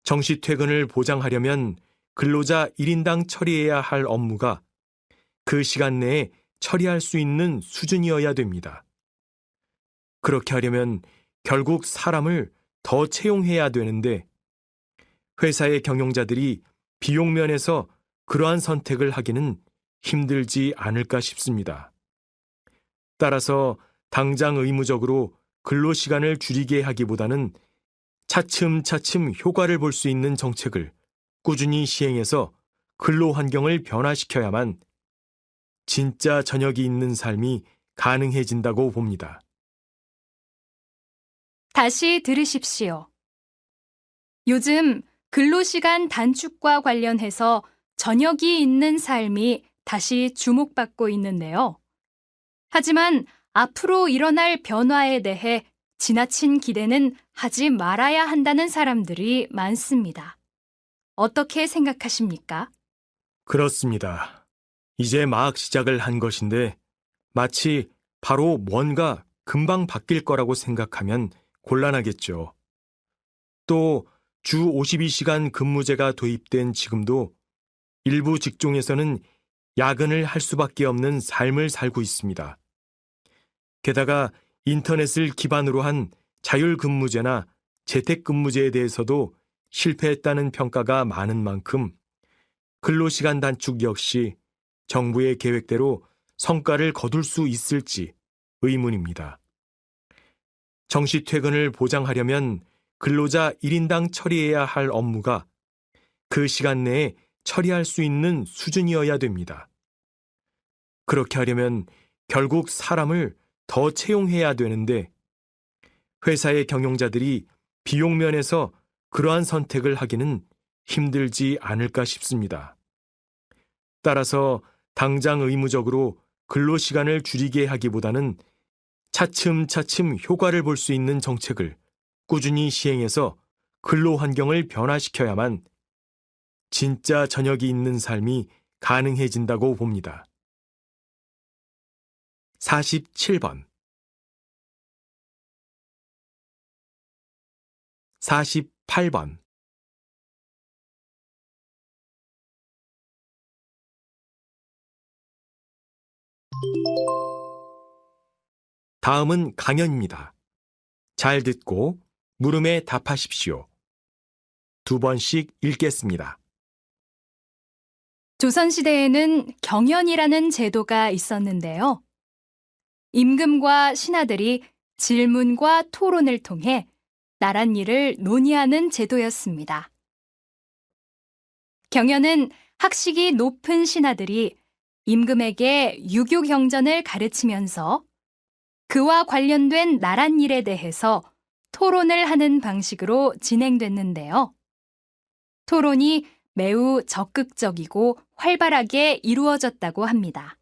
정시 퇴근을 보장하려면 근로자 1인당 처리해야 할 업무가 그 시간 내에 처리할 수 있는 수준이어야 됩니다. 그렇게 하려면 결국 사람을 더 채용해야 되는데 회사의 경영자들이 비용 면에서 그러한 선택을 하기는 힘들지 않을까 싶습니다. 따라서 당장 의무적으로 근로시간을 줄이게 하기보다는 차츰차츰 효과를 볼 수 있는 정책을 꾸준히 시행해서 근로 환경을 변화시켜야만 진짜 저녁이 있는 삶이 가능해진다고 봅니다. 다시 들으십시오. 요즘 근로시간 단축과 관련해서 저녁이 있는 삶이 다시 주목받고 있는데요. 하지만 앞으로 일어날 변화에 대해 지나친 기대는 하지 말아야 한다는 사람들이 많습니다. 어떻게 생각하십니까? 그렇습니다. 이제 막 시작을 한 것인데 마치 바로 뭔가 금방 바뀔 거라고 생각하면 곤란하겠죠. 또 주 52시간 근무제가 도입된 지금도 일부 직종에서는 야근을 할 수밖에 없는 삶을 살고 있습니다. 게다가 인터넷을 기반으로 한 자율근무제나 재택근무제에 대해서도 실패했다는 평가가 많은 만큼 근로시간 단축 역시 정부의 계획대로 성과를 거둘 수 있을지 의문입니다. 정시 퇴근을 보장하려면 근로자 1인당 처리해야 할 업무가 그 시간 내에 처리할 수 있는 수준이어야 됩니다. 그렇게 하려면 결국 사람을 더 채용해야 되는데 회사의 경영자들이 비용 면에서 그러한 선택을 하기는 힘들지 않을까 싶습니다. 따라서 당장 의무적으로 근로시간을 줄이게 하기보다는 차츰차츰 효과를 볼 수 있는 정책을 꾸준히 시행해서 근로 환경을 변화시켜야만 진짜 저녁이 있는 삶이 가능해진다고 봅니다. 47번 48번 다음은 강연입니다. 잘 듣고 물음에 답하십시오. 2번씩 읽겠습니다. 조선시대에는 경연이라는 제도가 있었는데요. 임금과 신하들이 질문과 토론을 통해 나랏일을 논의하는 제도였습니다. 경연은 학식이 높은 신하들이 임금에게 유교 경전을 가르치면서 그와 관련된 나랏일에 대해서 토론을 하는 방식으로 진행됐는데요. 토론이 매우 적극적이고 활발하게 이루어졌다고 합니다.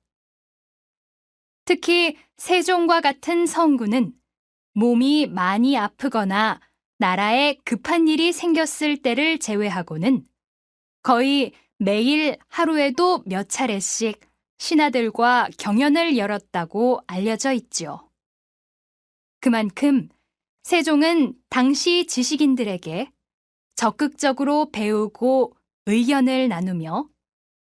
특히 세종과 같은 성군은 몸이 많이 아프거나 나라에 급한 일이 생겼을 때를 제외하고는 거의 매일 하루에도 몇 차례씩 신하들과 경연을 열었다고 알려져 있지요. 그만큼 세종은 당시 지식인들에게 적극적으로 배우고 의견을 나누며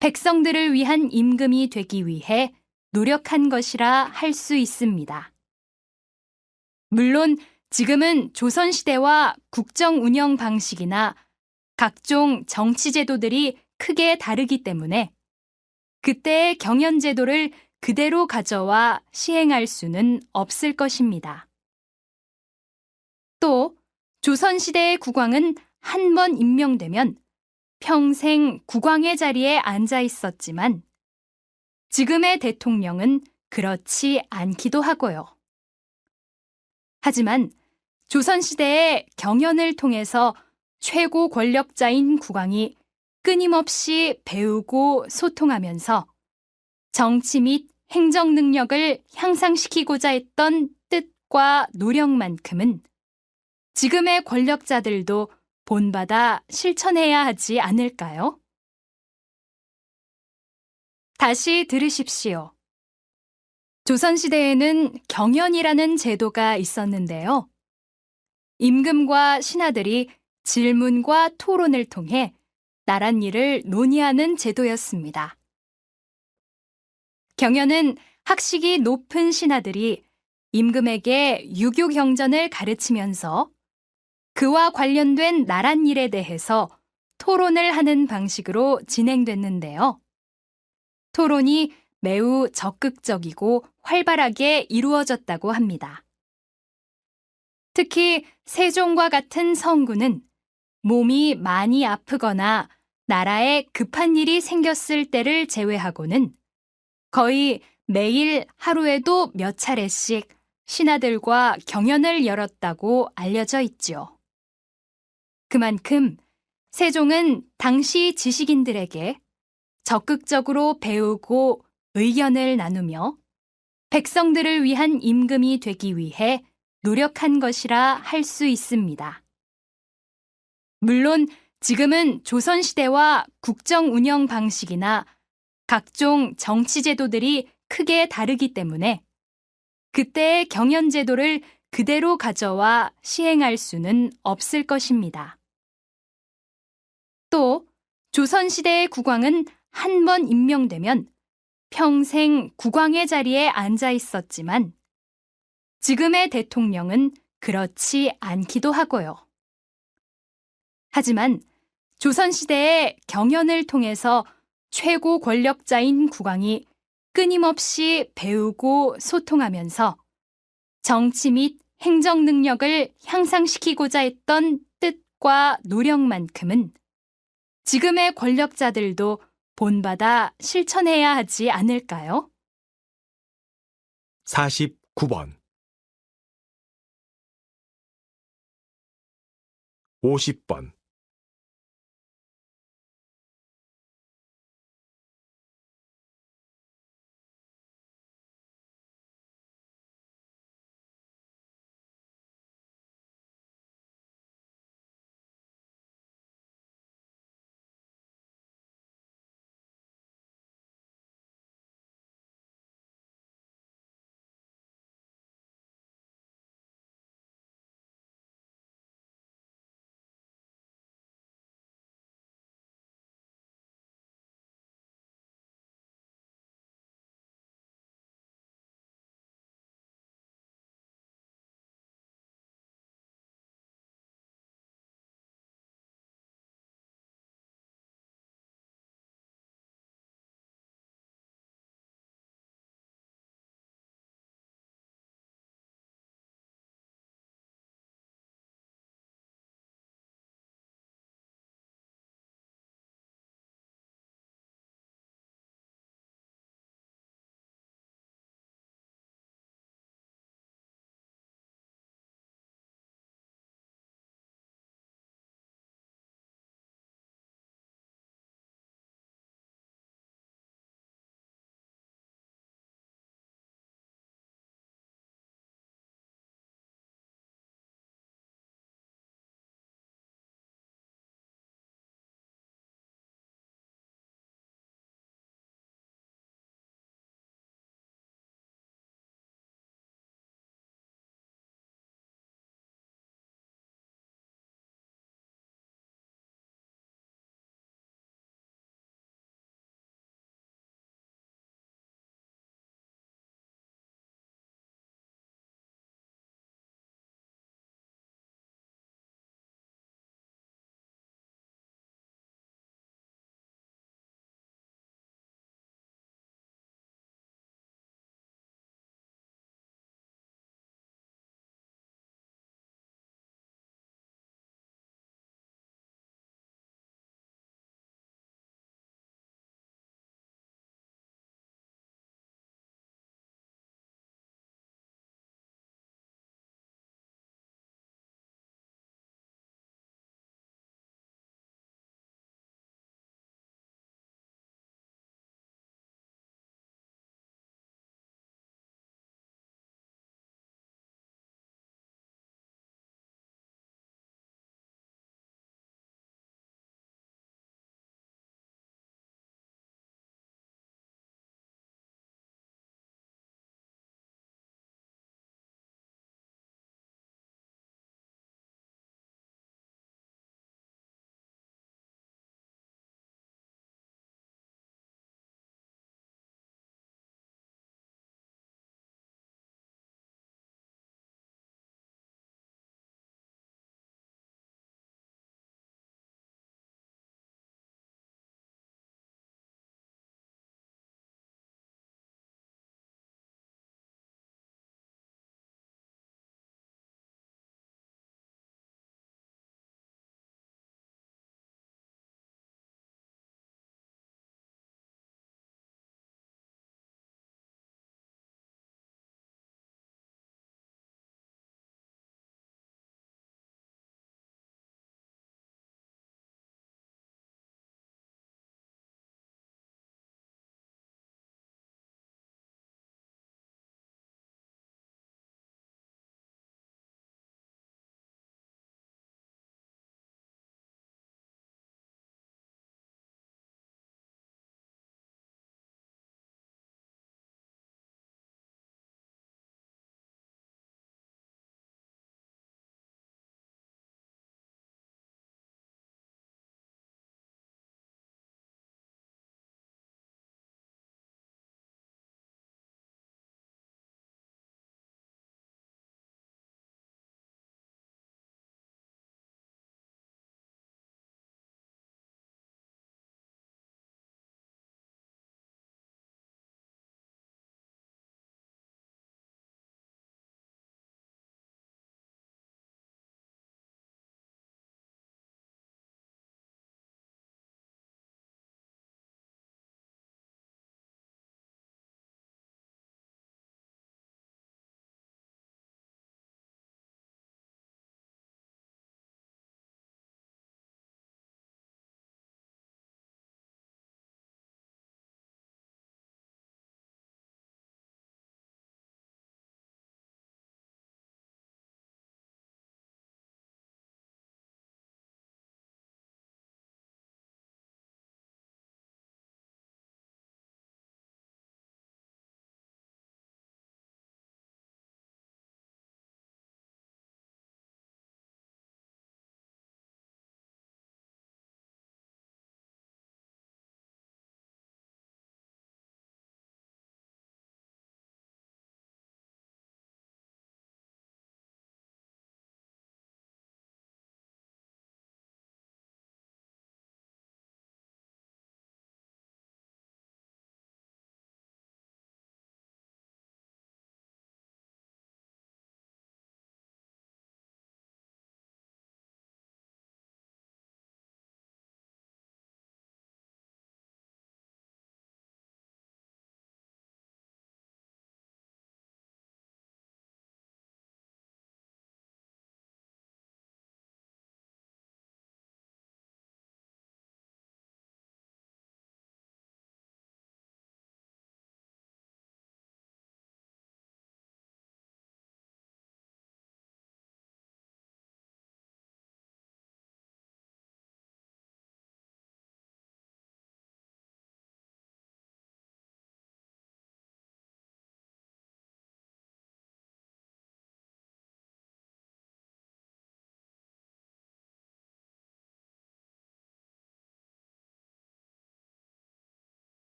백성들을 위한 임금이 되기 위해 노력한 것이라 할 수 있습니다. 물론 지금은 조선시대와 국정 운영 방식이나 각종 정치 제도들이 크게 다르기 때문에 그때의 경연 제도를 그대로 가져와 시행할 수는 없을 것입니다. 또 조선시대의 국왕은 한 번 임명되면 평생 국왕의 자리에 앉아 있었지만 지금의 대통령은 그렇지 않기도 하고요. 하지만 조선시대의 경연을 통해서 최고 권력자인 국왕이 끊임없이 배우고 소통하면서 정치 및 행정 능력을 향상시키고자 했던 뜻과 노력만큼은 지금의 권력자들도 본받아 실천해야 하지 않을까요? 다시 들으십시오. 조선시대에는 경연이라는 제도가 있었는데요. 임금과 신하들이 질문과 토론을 통해 나랏일을 논의하는 제도였습니다. 경연은 학식이 높은 신하들이 임금에게 유교 경전을 가르치면서 그와 관련된 나랏일에 대해서 토론을 하는 방식으로 진행됐는데요. 토론이 매우 적극적이고 활발하게 이루어졌다고 합니다. 특히 세종과 같은 성군은 몸이 많이 아프거나 나라에 급한 일이 생겼을 때를 제외하고는 거의 매일 하루에도 몇 차례씩 신하들과 경연을 열었다고 알려져 있지요. 그만큼 세종은 당시 지식인들에게 적극적으로 배우고 의견을 나누며 백성들을 위한 임금이 되기 위해 노력한 것이라 할 수 있습니다. 물론 지금은 조선시대와 국정 운영 방식이나 각종 정치 제도들이 크게 다르기 때문에 그때의 경연 제도를 그대로 가져와 시행할 수는 없을 것입니다. 또 조선시대의 국왕은 한 번 임명되면 평생 국왕의 자리에 앉아 있었지만 지금의 대통령은 그렇지 않기도 하고요. 하지만 조선시대의 경연을 통해서 최고 권력자인 국왕이 끊임없이 배우고 소통하면서 정치 및 행정 능력을 향상시키고자 했던 뜻과 노력만큼은 지금의 권력자들도 본받아 실천해야 하지 않을까요? 49번 50번